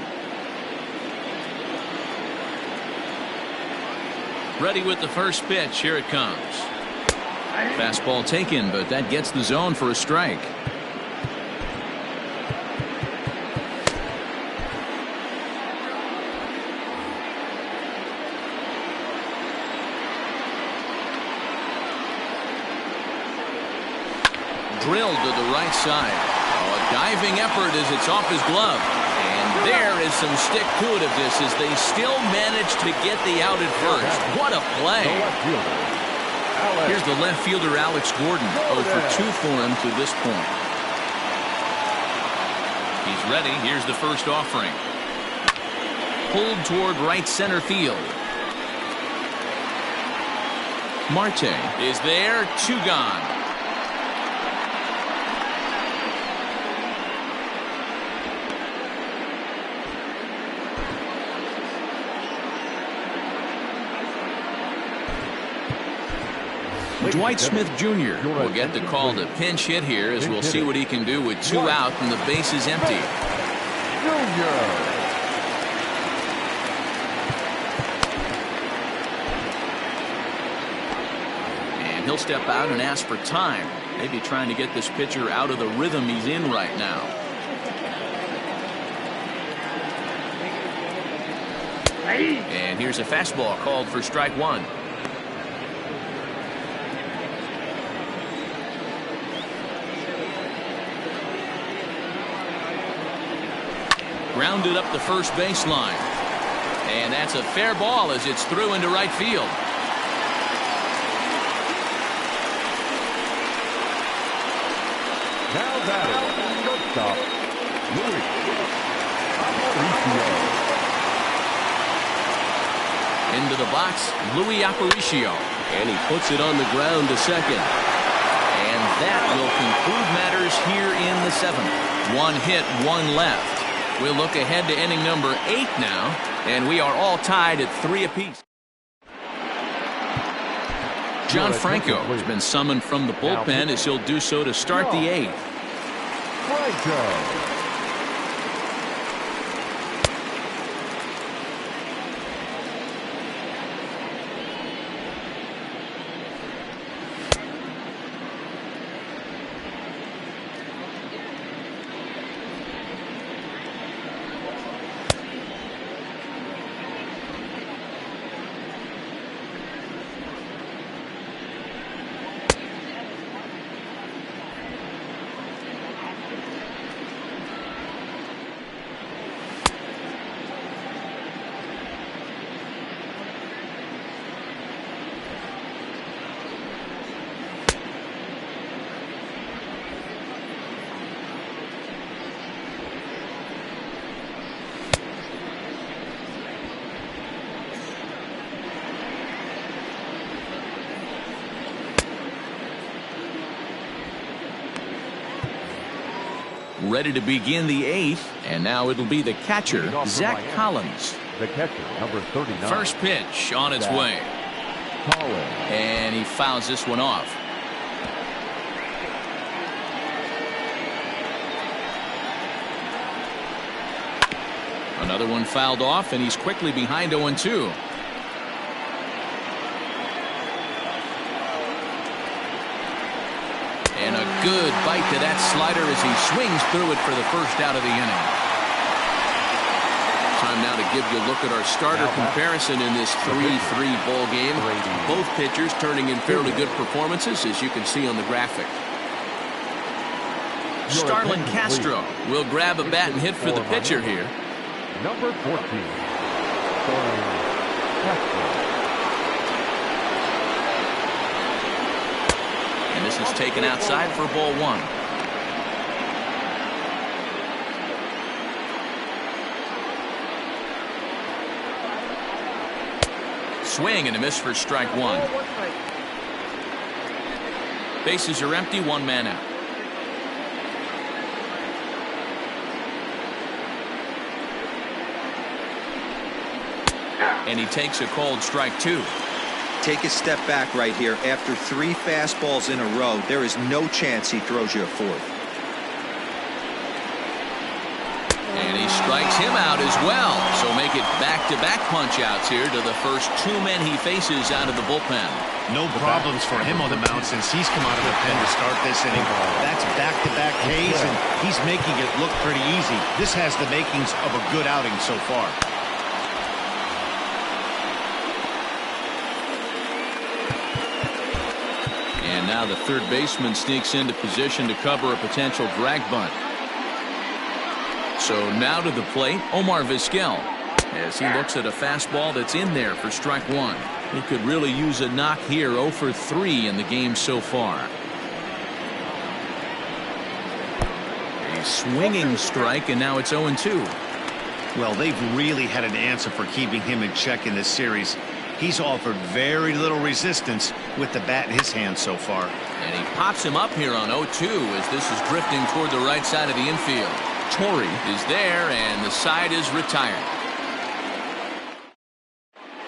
Ready with the first pitch. Here it comes. Fastball taken, but that gets the zone for a strike. Drilled to the right side. A diving effort as it's off his glove. And there is some stick-to-itiveness as they still manage to get the out at first. What a play. Here's the left fielder, Alex Gordon. 0 for 2 for him to this point. He's ready. Here's the first offering. Pulled toward right center field. Marte is there. 2 gone. Dwight Smith Jr. will get the call to pinch hit here as we'll see what he can do with 2 out and the base is empty. And he'll step out and ask for time. Maybe trying to get this pitcher out of the rhythm he's in right now. And here's a fastball called for strike one. Grounded up the first baseline. And that's a fair ball as it's through into right field. Now batting, shortstop, Louis Aparicio. Into the box, Louis Aparicio. And he puts it on the ground to second. And that will conclude matters here in the seventh. One hit, one left. We'll look ahead to inning number 8 now, and we are all tied at 3 apiece. John Franco has been summoned from the bullpen as he'll do so to start the 8th. Franco. Ready to begin the 8th, and now it'll be the catcher, Zach Collins. The catcher, number 39. First pitch on its way. Collins. And he fouls this one off. Another one fouled off, and he's quickly behind 0-2. And a good bite to that slider as he swings through it for the first out of the inning. Time now to give you a look at our starter comparison in this 3-3 ball game. Both pitchers turning in fairly good performances, as you can see on the graphic. Starlin Castro will grab a bat and hit for the pitcher here. Number 14. Starlin Castro. And this is taken outside for ball 1. Swing and a miss for strike 1. Bases are empty, 1 man out. And he takes a called strike 2. Take a step back right here. After 3 fastballs in a row, there is no chance he throws you a 4th. And he strikes him out as well. So make it back-to-back punch-outs here to the first 2 men he faces out of the bullpen. No problems for him on the mound since he's come out of the pen to start this inning. That's back-to-back Ks, and he's making it look pretty easy. This has the makings of a good outing so far. And now the third baseman sneaks into position to cover a potential drag bunt. So now to the plate, Omar Vizquel, as he looks at a fastball that's in there for strike 1. He could really use a knock here. 0 for 3 in the game so far. A swinging strike, and now it's 0-2. Well, they've really had an answer for keeping him in check in this series. He's offered very little resistance with the bat in his hand so far. And he pops him up here on 0-2 as this is drifting toward the right side of the infield. Torrey is there, and the side is retired.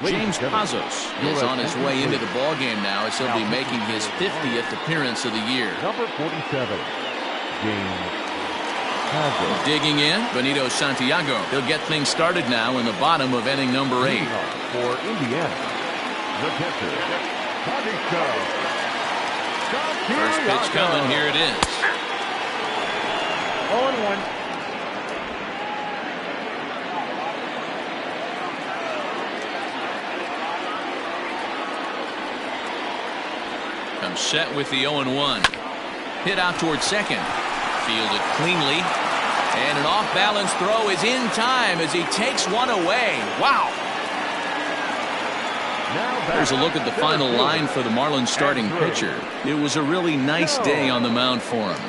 James Pazos is on his way into the ballgame now as he'll be making his 50th appearance of the year. Number 47, James Pazos. Digging in, Benito Santiago. He'll get things started now in the bottom of inning number 8. For Indiana, the catcher, First pitch coming, here it is. 0-1. set with the 0-1. Hit out towards second. Fielded cleanly. And an off-balance throw is in time as he takes one away. Wow. Here's a look at the final line for the Marlins starting pitcher. It was a really nice day on the mound for him.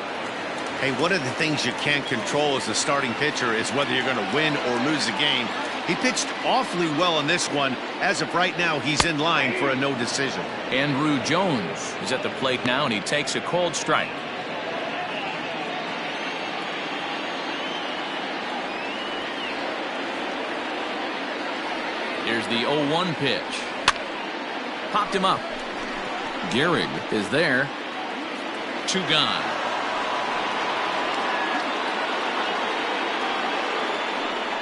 Hey, one of the things you can't control as a starting pitcher is whether you're going to win or lose a game. He pitched awfully well in this one. As of right now, he's in line for a no decision. Andrew Jones is at the plate now, and he takes a cold strike. Here's the 0-1 pitch. Popped him up. Gehrig is there. 2 gone.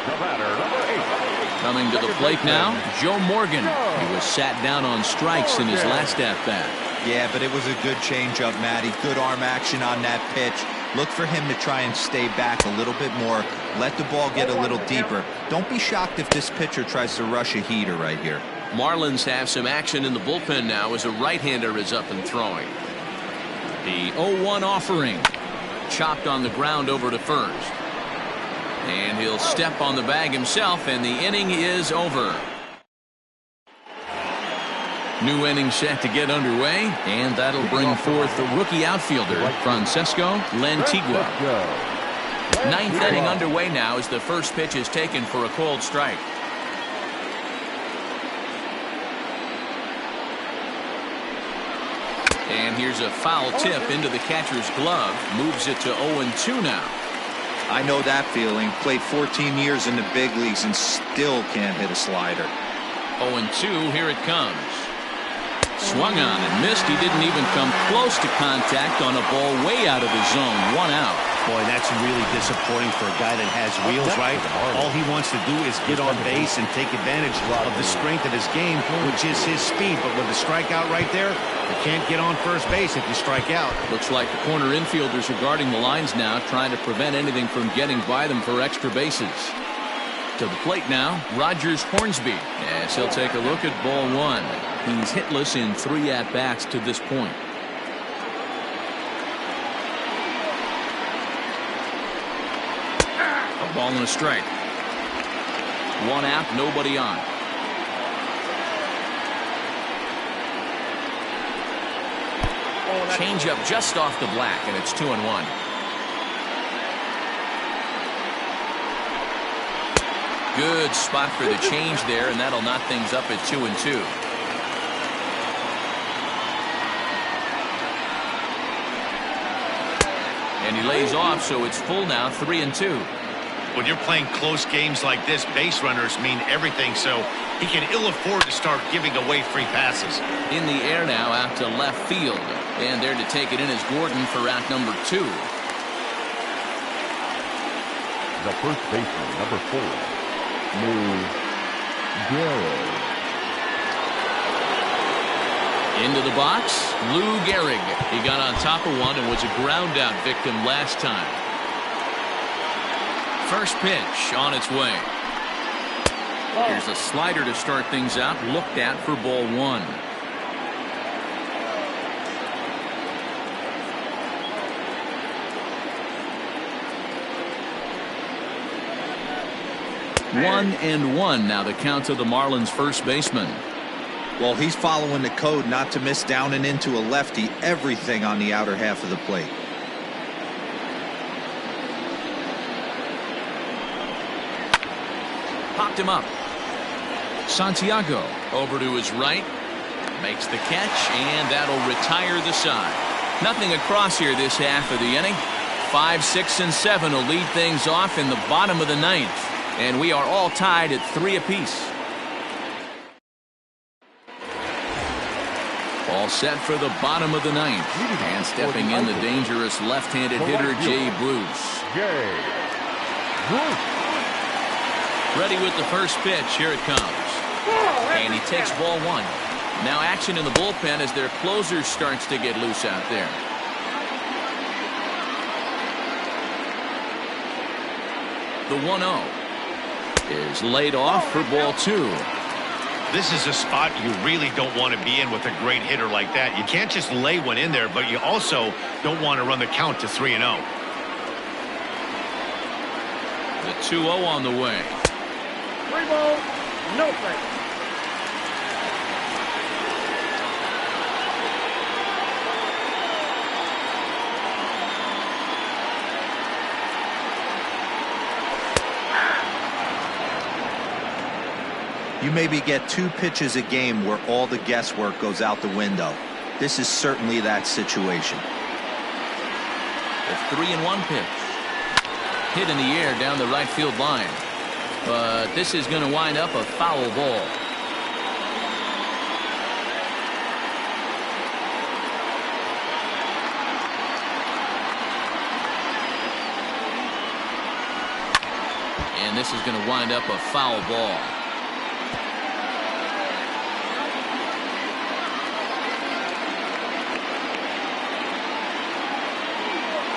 The batter, number 8. Coming to the plate now, Joe Morgan. He was sat down on strikes in his last at-bat. Yeah, but it was a good changeup, Matty. Good arm action on that pitch. Look for him to try and stay back a little bit more. Let the ball get a little deeper. Don't be shocked if this pitcher tries to rush a heater right here. Marlins have some action in the bullpen now as a right-hander is up and throwing. The 0-1 offering. Chopped on the ground over to first. And he'll step on the bag himself, and the inning is over. New inning set to get underway, and that'll bring forth the rookie outfielder, Francesco Lantigua. 9th inning underway now as the first pitch is taken for a cold strike. And here's a foul tip into the catcher's glove. Moves it to 0-2 now. I know that feeling. Played 14 years in the big leagues and still can't hit a slider. 0-2, here it comes. Swung on and missed. He didn't even come close to contact on a ball way out of the zone. 1 out. Boy, that's really disappointing for a guy that has wheels, right? All he wants to do is get on base and take advantage of the strength of his game, which is his speed. But with the strikeout right there, you can't get on first base if you strike out. Looks like the corner infielders are guarding the lines now, trying to prevent anything from getting by them for extra bases. To the plate now, Rogers Hornsby, as he'll take a look at ball 1. He's hitless in 3 at-bats to this point. A ball and a strike. 1 out, nobody on. Change up just off the black, and it's 2-1. Good spot for the change there, and that'll knot things up at 2-2. And he lays off, so it's full now, 3-2. When you're playing close games like this, base runners mean everything, so he can ill afford to start giving away free passes. In the air now out to left field. And there to take it in is Gordon for out number 2. The first baseman, number 4, Lou Gehrig. Into the box, Lou Gehrig. He got on top of one and was a ground out victim last time. First pitch on its way. Here's a slider to start things out, looked at for ball 1. One and one now the count to the Marlins first baseman. Well, he's following the code not to miss down and into a lefty. Everything on the outer half of the plate. Popped him up. Santiago over to his right. Makes the catch, and that'll retire the side. Nothing across here this half of the inning. 5, 6, and 7 will lead things off in the bottom of the 9th. And we are all tied at 3 apiece. All set for the bottom of the 9th. And stepping in the dangerous left-handed hitter, Jay Bruce. Ready with the first pitch. Here it comes. And he takes ball 1. Now action in the bullpen as their closer starts to get loose out there. The 1-0 is laid off for ball 2. This is a spot you really don't want to be in with a great hitter like that. You can't just lay one in there, but you also don't want to run the count to 3-0. The 2-0 on the way. 3 balls, no strikes. You maybe get 2 pitches a game where all the guesswork goes out the window. This is certainly that situation. The 3-1 pitch. Hit in the air down the right field line. But this is going to wind up a foul ball. And this is going to wind up a foul ball.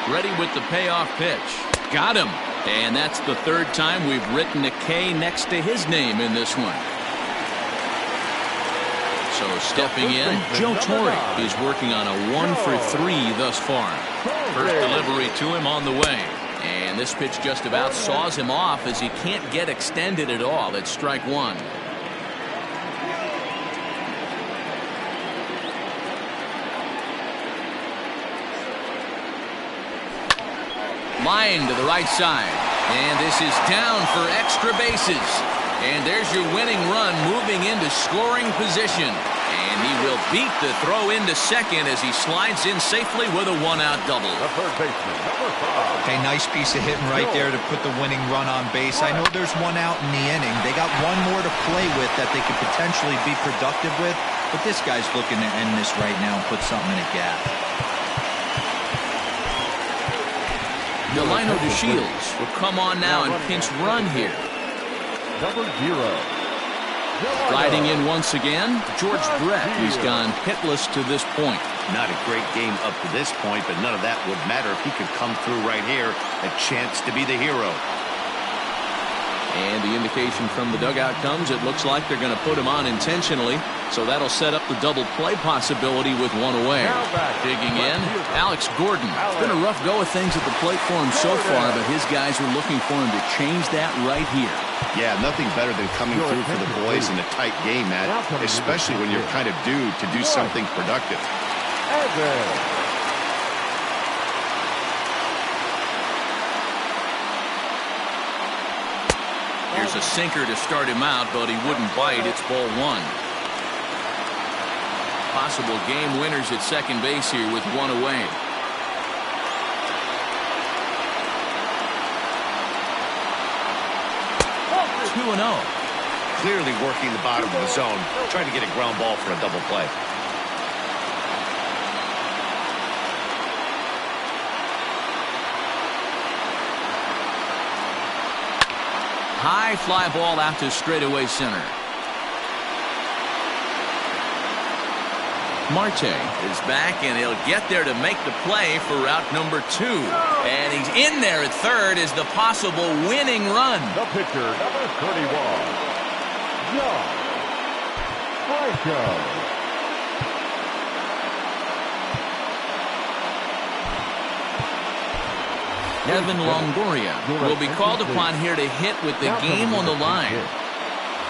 Ready with the payoff pitch. Got him. And that's the 3rd time we've written a K next to his name in this one. So stepping in, Joe Torre is working on a 1 for 3 thus far. First delivery to him on the way. And this pitch just about saws him off as he can't get extended at all. It's strike 1. Line to the right side. And this is down for extra bases. And there's your winning run moving into scoring position. And he will beat the throw into second as he slides in safely with a 1-out double. The third baseman, number 5. Okay, nice piece of hitting right there to put the winning run on base. I know there's 1 out in the inning. They got 1 more to play with that they could potentially be productive with. But this guy's looking to end this right now and put something in a gap. Delino DeShields will come on now and pinch run here. Number 0. Riding in once again, George Brett, who's gone hitless to this point. Not a great game up to this point, but none of that would matter if he could come through right here. A chance to be the hero. And the indication from the dugout comes, it looks like they're going to put him on intentionally. So that'll set up the double play possibility with 1 away. Digging in, Alex Gordon. It's been a rough go of things at the plate for him so far, but his guys are looking for him to change that right here. Yeah, nothing better than coming through for the boys in a tight game, Matt, especially when you're kind of due to do something productive. Here's a sinker to start him out, but he wouldn't bite. It's ball 1. Possible game winners at second base here with 1 away. Two and 0. Clearly working the bottom of the zone, trying to get a ground ball for a double play. High fly ball out to straightaway center. Marte is back, and he'll get there to make the play for route number 2. And he's in there at third as the possible winning run. The pitcher, number 31, John Franco. Evan Longoria will be called upon here to hit with the game on the line.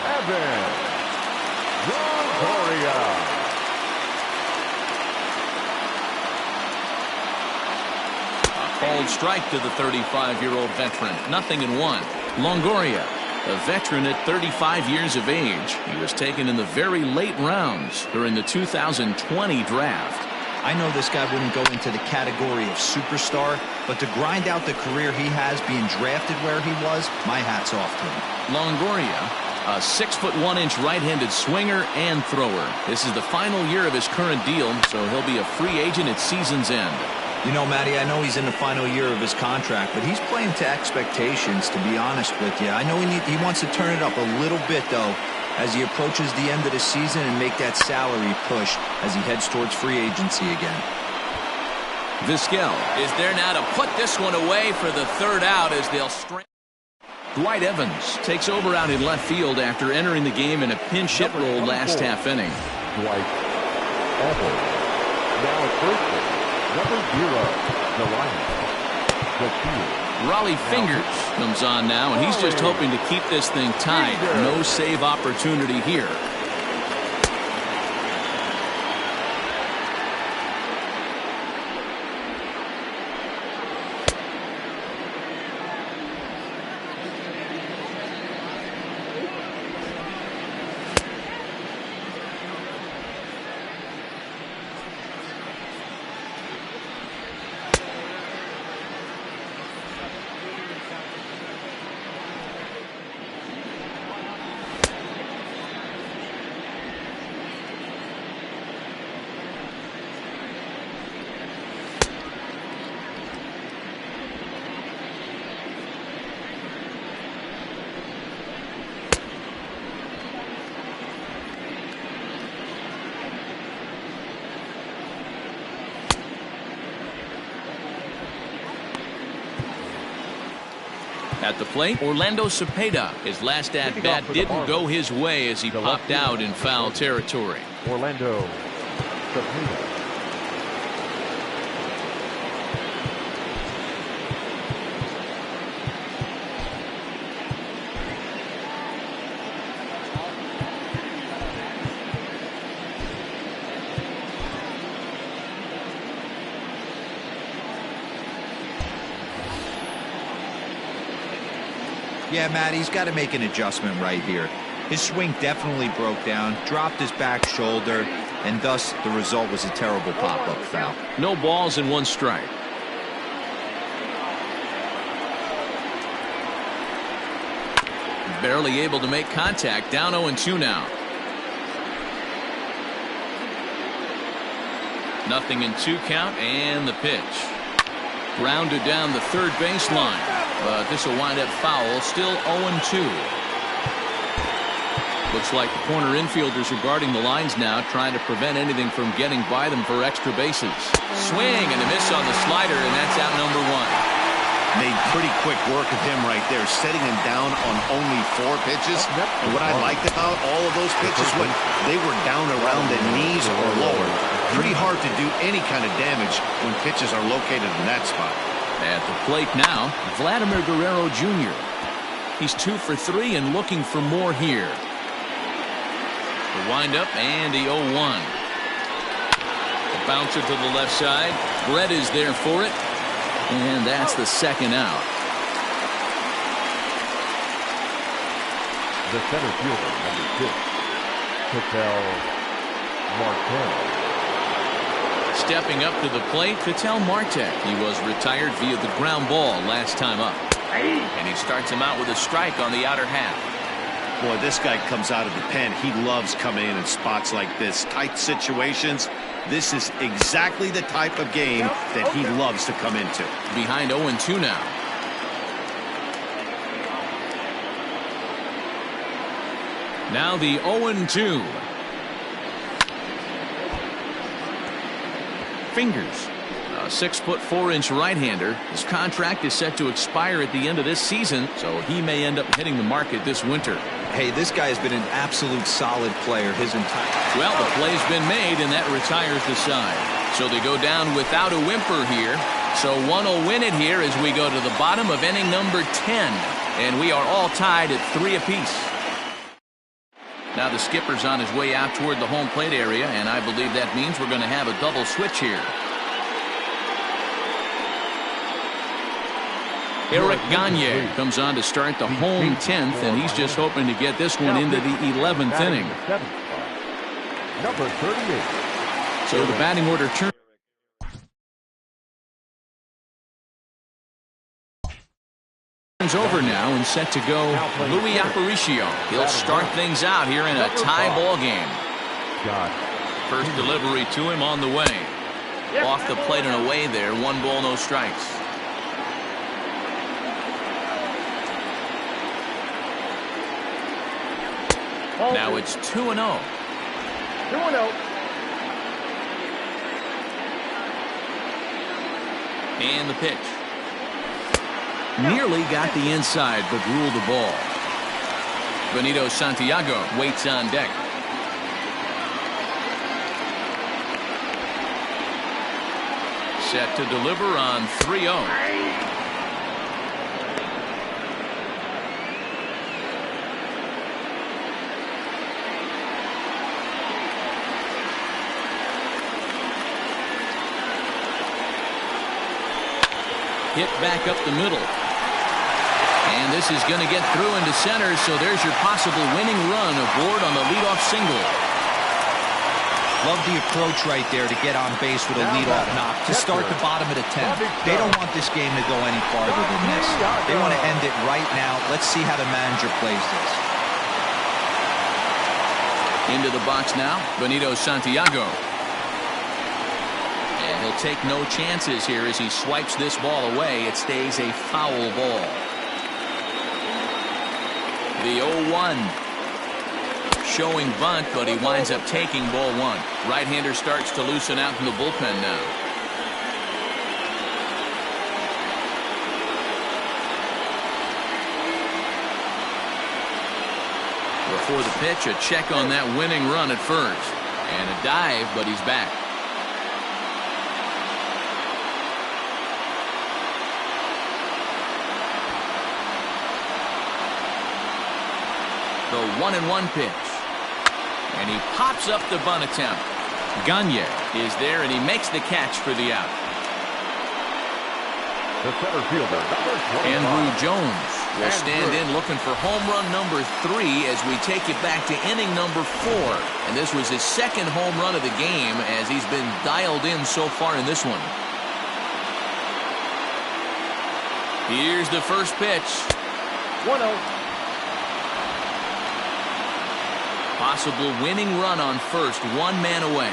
Evan Longoria. Called strike to the 35-year-old veteran. 0-1. Longoria, a veteran at 35 years of age. He was taken in the very late rounds during the 2020 draft. I know this guy wouldn't go into the category of superstar, but to grind out the career he has being drafted where he was, my hat's off to him. Longoria, a 6'1" right-handed swinger and thrower. This is the final year of his current deal, so he'll be a free agent at season's end. You know, Matty, I know he's in the final year of his contract, but he's playing to expectations, to be honest with you. I know he wants to turn it up a little bit, though, as he approaches the end of the season and make that salary push as he heads towards free agency again. Vizquel is there now to put this one away for the 3rd out as they'll strengthen. Dwight Evans takes over out in left field after entering the game in a pinch hit role last half inning. Dwight Evans. Now at first base, number 0, the lineup. The field. Raleigh Fingers comes on now, and he's just hoping to keep this thing tied. No save opportunity here. At the plate, Orlando Cepeda. His last at-bat didn't go his way as he popped out in foul territory. Orlando Cepeda. Yeah, Matt, he's got to make an adjustment right here. His swing definitely broke down, dropped his back shoulder, and thus the result was a terrible pop-up foul. No balls and 1 strike. Barely able to make contact. Down 0-2 now. Nothing in 2 count, and the pitch. Grounded down the third baseline. But this will wind up foul. Still 0-2. Looks like the corner infielders are guarding the lines now, trying to prevent anything from getting by them for extra bases. Swing and a miss on the slider, and that's out number 1. Made pretty quick work of him right there, setting him down on only 4 pitches. And what I liked about all of those pitches, when they were down around the knees or lower, pretty hard to do any kind of damage when pitches are located in that spot. At the plate now, Vladimir Guerrero Jr. He's 2 for 3 and looking for more here. The windup and the 0-1. A bouncer to the left side. Brett is there for it. And that's the second out. The center fielder, number 6, Ketel Marte. Stepping up to the plate, Ketel Marte. He was retired via the ground ball last time up. And he starts him out with a strike on the outer half. Boy, this guy comes out of the pen. He loves coming in spots like this. Tight situations. This is exactly the type of game that he loves to come into. Behind 0-2 now. Now the 0-2. Fingers. A 6'4" right-hander. His contract is set to expire at the end of this season, so he may end up hitting the market this winter. Hey, this guy has been an absolute solid player his entire... Well, the play's been made, and that retires the side. So they go down without a whimper here. So one will win it here as we go to the bottom of inning number 10. And we are all tied at 3 apiece. Now the skipper's on his way out toward the home plate area, and I believe that means we're going to have a double switch here. Eric Gagne comes on to start the home 10th, and he's just hoping to get this one into the 11th inning. Number 38. So the batting order turns over now and set to go Louis Aparicio. He'll start things out here in a tie ball game. First delivery to him on the way. Off the plate and away there. 1 ball, no strikes. Now it's 2-0. 2-0. And the pitch. Nearly got the inside, but ruled the ball. Benito Santiago waits on deck. Set to deliver on 3-0. Hit back up the middle. And this is going to get through into center, so there's your possible winning run aboard on the leadoff single. Love the approach right there to get on base with a leadoff knock to start the bottom of the 10th. They don't want this game to go any farther than this. They want to end it right now. Let's see how the manager plays this. Into the box now, Benito Santiago. And he'll take no chances here as he swipes this ball away. It stays a foul ball. The 0-1. Showing bunt, but he winds up taking ball one. Right-hander starts to loosen out from the bullpen now. Before the pitch, a check on that winning run at first. And a dive, but he's back. The 1-1 pitch. And he pops up the bunt attempt. Gagne is there, and he makes the catch for the out. The center fielder, number 25. Andrew Jones will stand in looking for home run number 3 as we take it back to inning number 4. And this was his second home run of the game as he's been dialed in so far in this one. Here's the first pitch. 1-0. Possible winning run on first, 1 man away.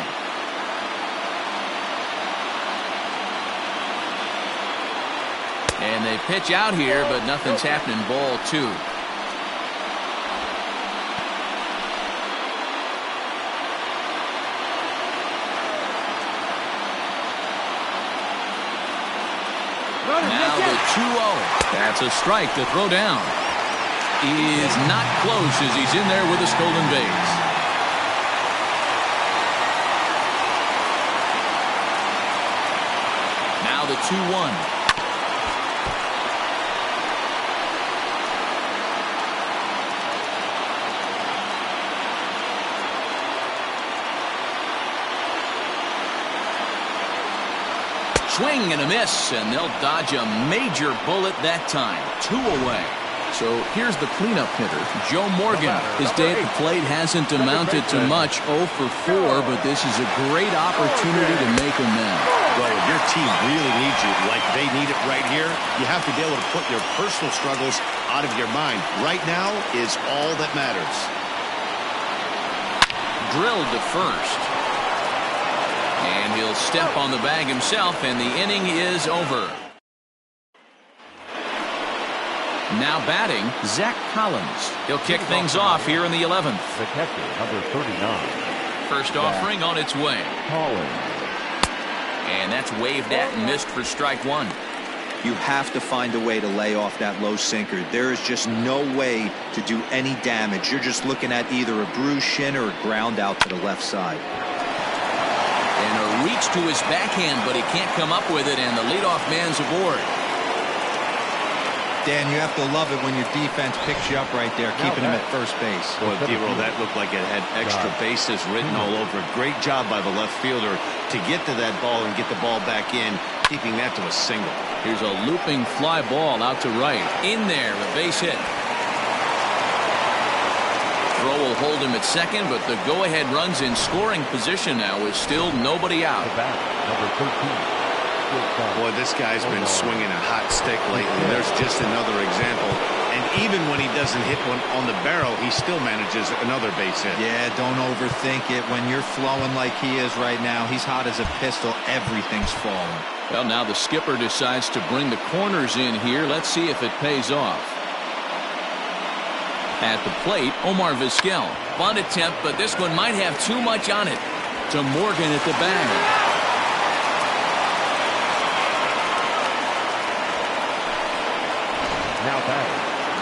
And they pitch out here, but nothing's happening. Ball 2. Now the 2-0. That's a strike to throw down. Is not close as he's in there with a stolen base. Now the 2-1. Swing and a miss, and they'll dodge a major bullet that time. 2 away. So here's the cleanup hitter, Joe Morgan. His day at the plate hasn't amounted to much, 0 for 4, but this is a great opportunity to make amends. Well, if your team really needs you like they need it right here, you have to be able to put your personal struggles out of your mind. Right now is all that matters. Drilled to first. And he'll step on the bag himself, and the inning is over. Now batting, Zach Collins. He'll kick things off here in the 11th. The catcher, number 39. First offering on its way. Collins. And that's waved at and missed for strike 1. You have to find a way to lay off that low sinker. There is just no way to do any damage. You're just looking at either a bruised shin or a ground out to the left side. And a reach to his backhand, but he can't come up with it, and the leadoff man's aboard. Dan, you have to love it when your defense picks you up right there, keeping him at first base. Boy, D-Roll, that looked like it had extra bases written all over it. Great job by the left fielder to get to that ball and get the ball back in, keeping that to a single. Here's a looping fly ball out to right. In there, a base hit. Throw will hold him at second, but the go-ahead runs in scoring position now with still nobody out. Number 13. Boy, this guy's been swinging a hot stick lately. There's just another example. And even when he doesn't hit one on the barrel, he still manages another base hit. Yeah, don't overthink it. When you're flowing like he is right now, he's hot as a pistol. Everything's falling. Well, now the skipper decides to bring the corners in here. Let's see if it pays off. At the plate, Omar Vizquel. Bunt attempt, but this one might have too much on it. To Morgan at the bag.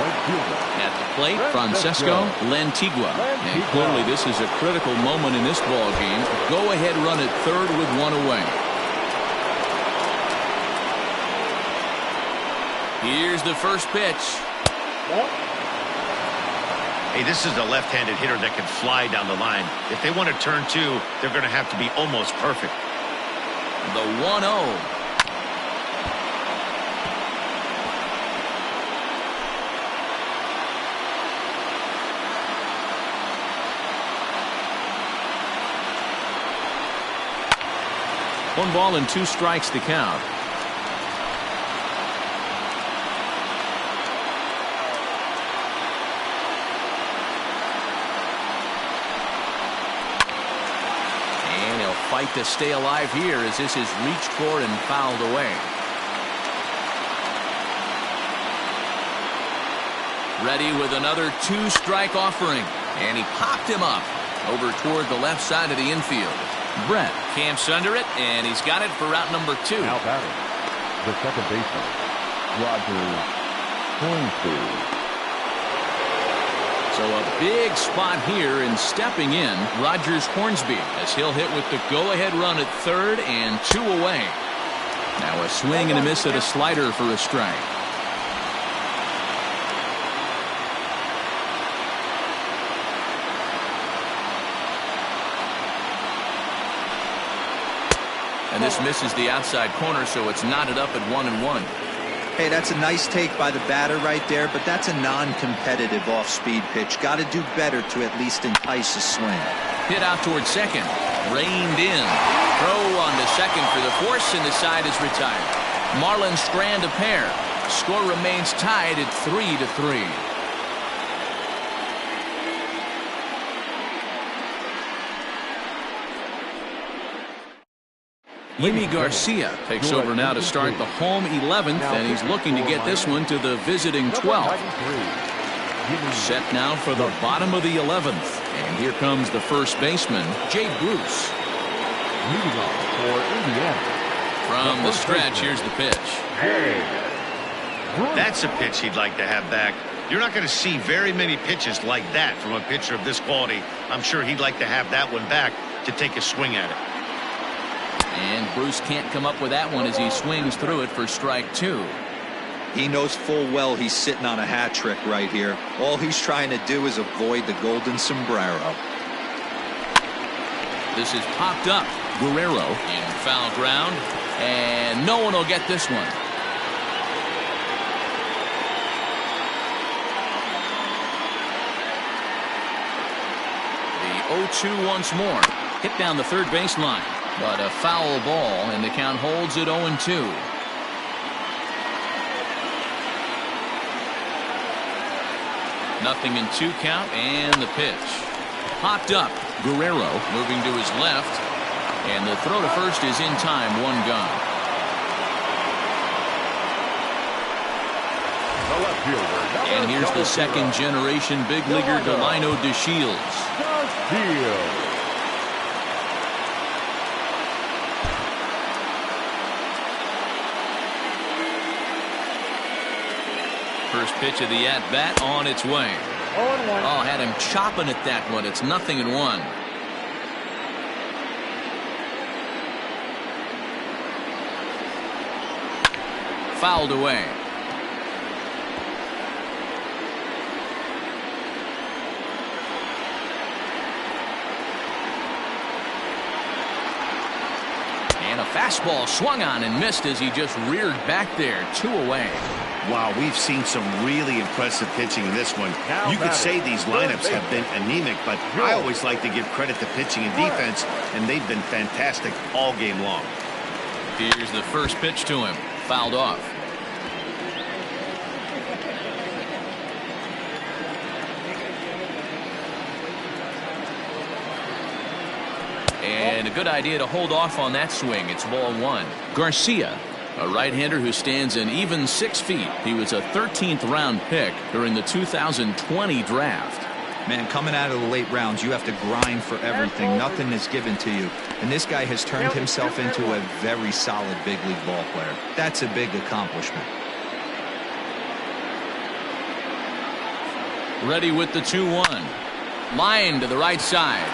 right fielder. At the plate, Francesco Lantigua. And clearly this is a critical moment in this ball game. Go-ahead run at third with one away. Here's the first pitch. Hey, this is a left-handed hitter that can fly down the line. If they want to turn two, they're going to have to be almost perfect. The 1-0. One ball and two strikes to count. And he'll fight to stay alive here as this is reached for and fouled away. Ready with another two-strike offering. And he popped him up over toward the left side of the infield. Brett camps under it, and he's got it for route number 2. Now batting, the second baseman, Roger Hornsby. So a big spot here, and stepping in, Rogers Hornsby, as he'll hit with the go-ahead run at third and 2 away. Now a swing and a miss at a slider for a strike. And this misses the outside corner, so it's knotted up at 1-1. Hey, that's a nice take by the batter right there, but that's a non-competitive off-speed pitch. Got to do better to at least entice a swing. Hit out toward second. Reined in. Throw on to second for the force, and the side is retired. Marlins strand a pair. Score remains tied at 3-3. Yimi Garcia takes over now to start the home 11th, and he's looking to get this one to the visiting 12th. Set now for the bottom of the 11th, and here comes the first baseman, Jay Bruce. Leading off for Indiana. From the stretch, here's the pitch. That's a pitch he'd like to have back. You're not going to see very many pitches like that from a pitcher of this quality. I'm sure he'd like to have that one back to take a swing at it. And Bruce can't come up with that one as he swings through it for strike 2. He knows full well he's sitting on a hat trick right here. All he's trying to do is avoid the golden sombrero. This is popped up. Guerrero in foul ground, and no one will get this one. The 0-2 once more. Hit down the third baseline. But a foul ball, and the count holds at 0-2. Nothing in 2 count, and the pitch. Popped up. Guerrero moving to his left, and the throw to first is in time. 1 gone. The left fielder. And here's the second generation big leaguer Delino DeShields. First pitch of the at-bat on its way. Oh, had him chopping at that one. It's 0-1. Fouled away. And a fastball swung on and missed as he just reared back there. 2 away. Wow, we've seen some really impressive pitching in this one. You could say these lineups have been anemic, but I always like to give credit to pitching and defense, and they've been fantastic all game long. Here's the first pitch to him. Fouled off. And a good idea to hold off on that swing. It's ball 1. Garcia, a right-hander who stands an even 6 feet. He was a 13th round pick during the 2020 draft. Man, coming out of the late rounds, you have to grind for everything. Nothing is given to you. And this guy has turned himself into a very solid big league ball player. That's a big accomplishment. Ready with the 2-1. Line to the right side.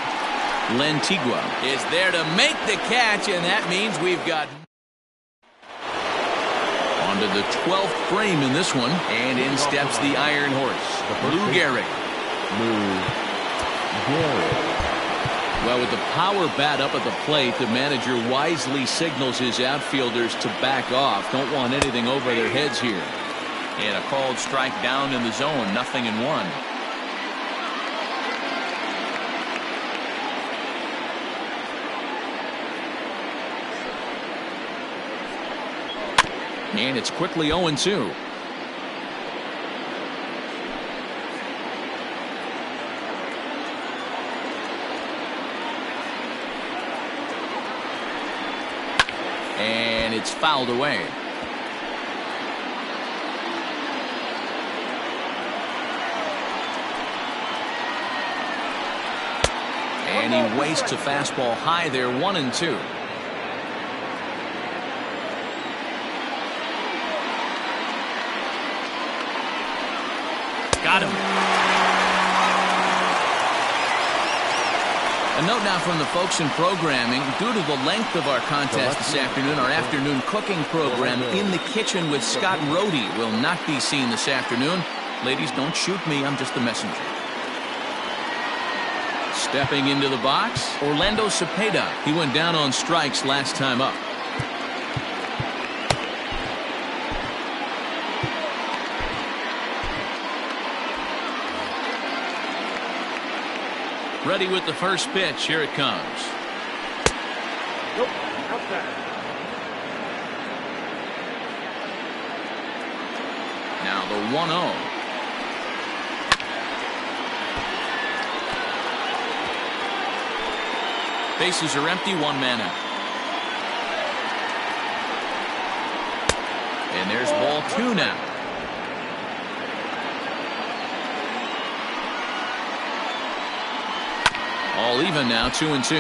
Lentigua is there to make the catch, and that means we've got onto the 12th frame in this one, and in steps the Iron Horse, Lou Gehrig. Well, with the power bat up at the plate, the manager wisely signals his outfielders to back off. Don't want anything over their heads here. And a called strike down in the zone, 0-1. And it's quickly 0-2. And it's fouled away. And he wastes a fastball high there, 1-2. Got him. A note now from the folks in programming. Due to the length of our contest this afternoon, our afternoon cooking program, In the Kitchen with Scott Rohde, will not be seen this afternoon. Ladies, don't shoot me. I'm just the messenger. Stepping into the box, Orlando Cepeda. He went down on strikes last time up. Ready with the first pitch. Here it comes. Nope, outside. Now the 1-0. Bases are empty, 1 man out. And there's ball 2 now. All even now, 2-2.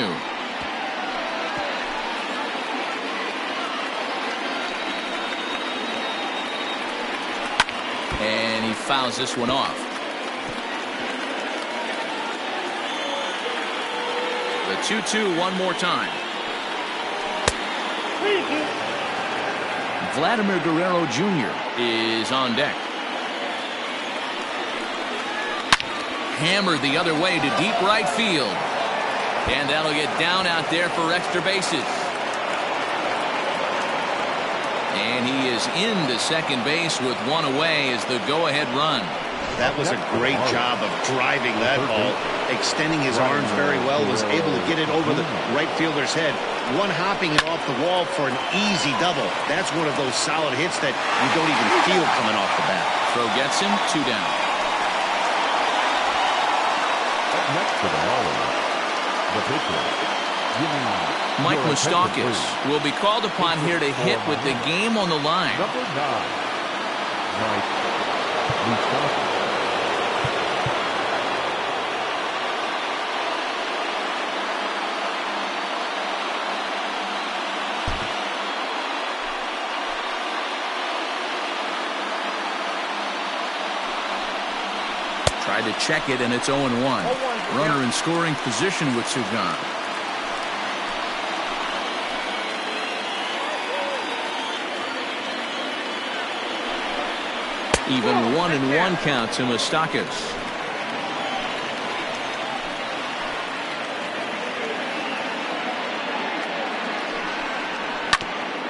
And he fouls this one off. The 2-2 one more time. Vladimir Guerrero Jr. is on deck. Hammered the other way to deep right field. And that'll get down out there for extra bases. And he is into second base with 1 away as the go-ahead run. That was a great job of driving that ball, extending his arms very well, was able to get it over the right fielder's head, one-hopping it off the wall for an easy double. That's one of those solid hits that you don't even feel coming off the bat. Throw gets him, 2 down. Next to the Marlins, the pitcher, Mike Moustakas will be called upon here to hit with the game on the line. Number 9, Mike Moustakas. Tried to check it, and it's 0-1. Runner in scoring position with 2 gone. Even 1-1 count to Moustakas.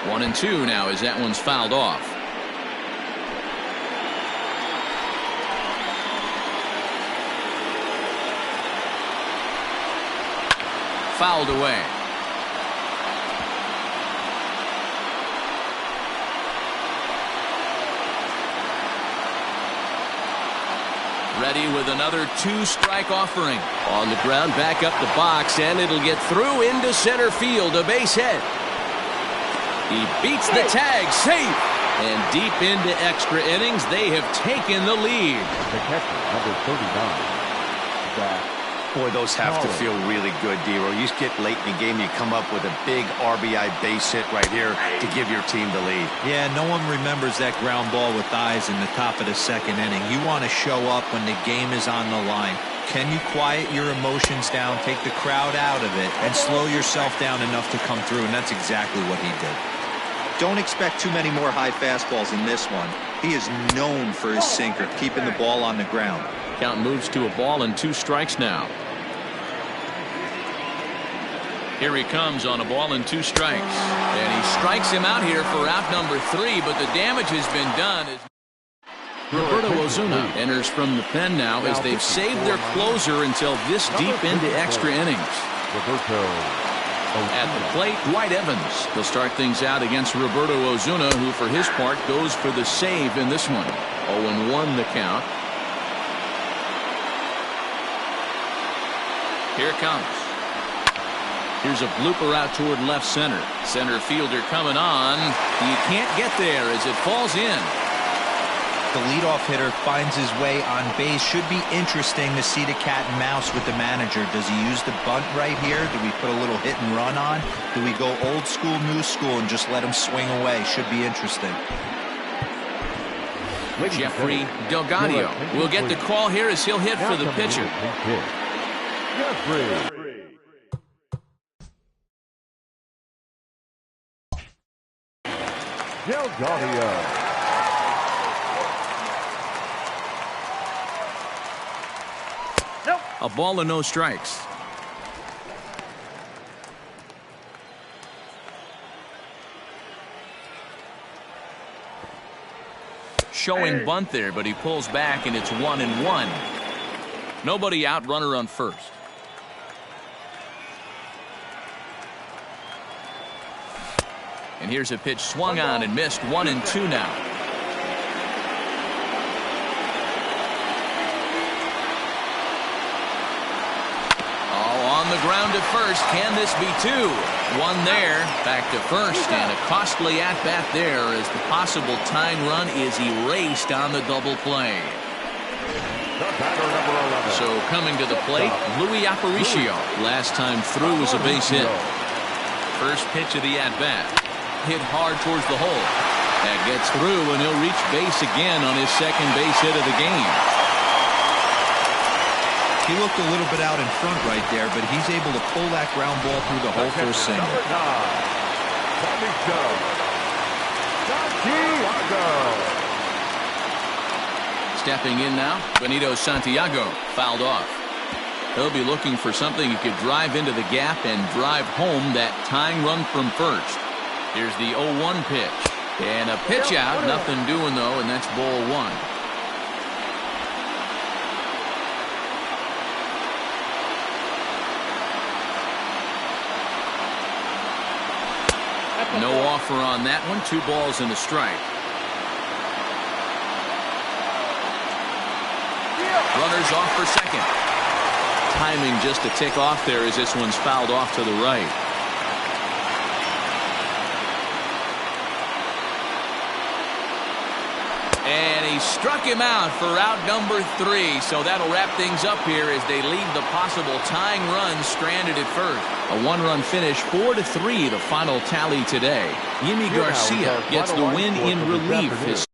One and 2 now as that one's fouled off. Fouled away. Ready with another 2-strike offering. On the ground, back up the box, and it'll get through into center field, a base hit. He beats the tag, safe. And deep into extra innings, they have taken the lead. The catcher, number 39, Zach Boy, those have to feel really good, D-Roy. You get late in the game, you come up with a big RBI base hit right here to give your team the lead. Yeah, no one remembers that ground ball with eyes in the top of the second inning. You want to show up when the game is on the line. Can you quiet your emotions down, take the crowd out of it, and slow yourself down enough to come through? And that's exactly what he did. Don't expect too many more high fastballs in this one. He is known for his sinker, keeping the ball on the ground. Count moves to a ball and 2 strikes now. Here he comes on a ball and 2 strikes. And he strikes him out here for out number 3, but the damage has been done. Roberto Osuna enters from the pen now as they've saved their closer until this deep into extra innings. At the plate, Dwight Evans will start things out against Roberto Osuna, who for his part goes for the save in this one. 0-1 the count. Here it comes. Here's a blooper out toward left center. Center fielder coming on. You can't get there as it falls in. The leadoff hitter finds his way on base. Should be interesting to see the cat and mouse with the manager. Does he use the bunt right here? Do we put a little hit and run on? Do we go old school, new school, and just let him swing away? Should be interesting. Jeffrey Delgado will get the call here as he'll hit for the pitcher. Delgado. A ball and no strikes. Showing bunt there, but he pulls back and it's 1-1. Nobody out, runner on first. And here's a pitch swung on and missed. 1-2 now. On the ground to first. Can this be 2? 1 there. Back to first, and a costly at-bat there as the possible tying run is erased on the double play. So coming to the plate, Louis Aparicio. Last time through was a base hit. First pitch of the at-bat. Hit hard towards the hole. That gets through, and he'll reach base again on his second base hit of the game. He looked a little bit out in front right there, but he's able to pull that ground ball through the hole for a single. Stepping in now, Benito Santiago fouled off. He'll be looking for something he could drive into the gap and drive home that tying run from first. Here's the 0-1 pitch. And a pitch out, nothing doing though, and that's ball 1. No offer on that one. 2 balls and a strike. Runners off for second. Timing just a tick off there as this one's fouled off to the right. And he struck him out for out number 3. So that'll wrap things up here as they leave the possible tying run stranded at first. A 1-run finish, 4-3, the final tally today. Yimi Garcia gets the win in relief.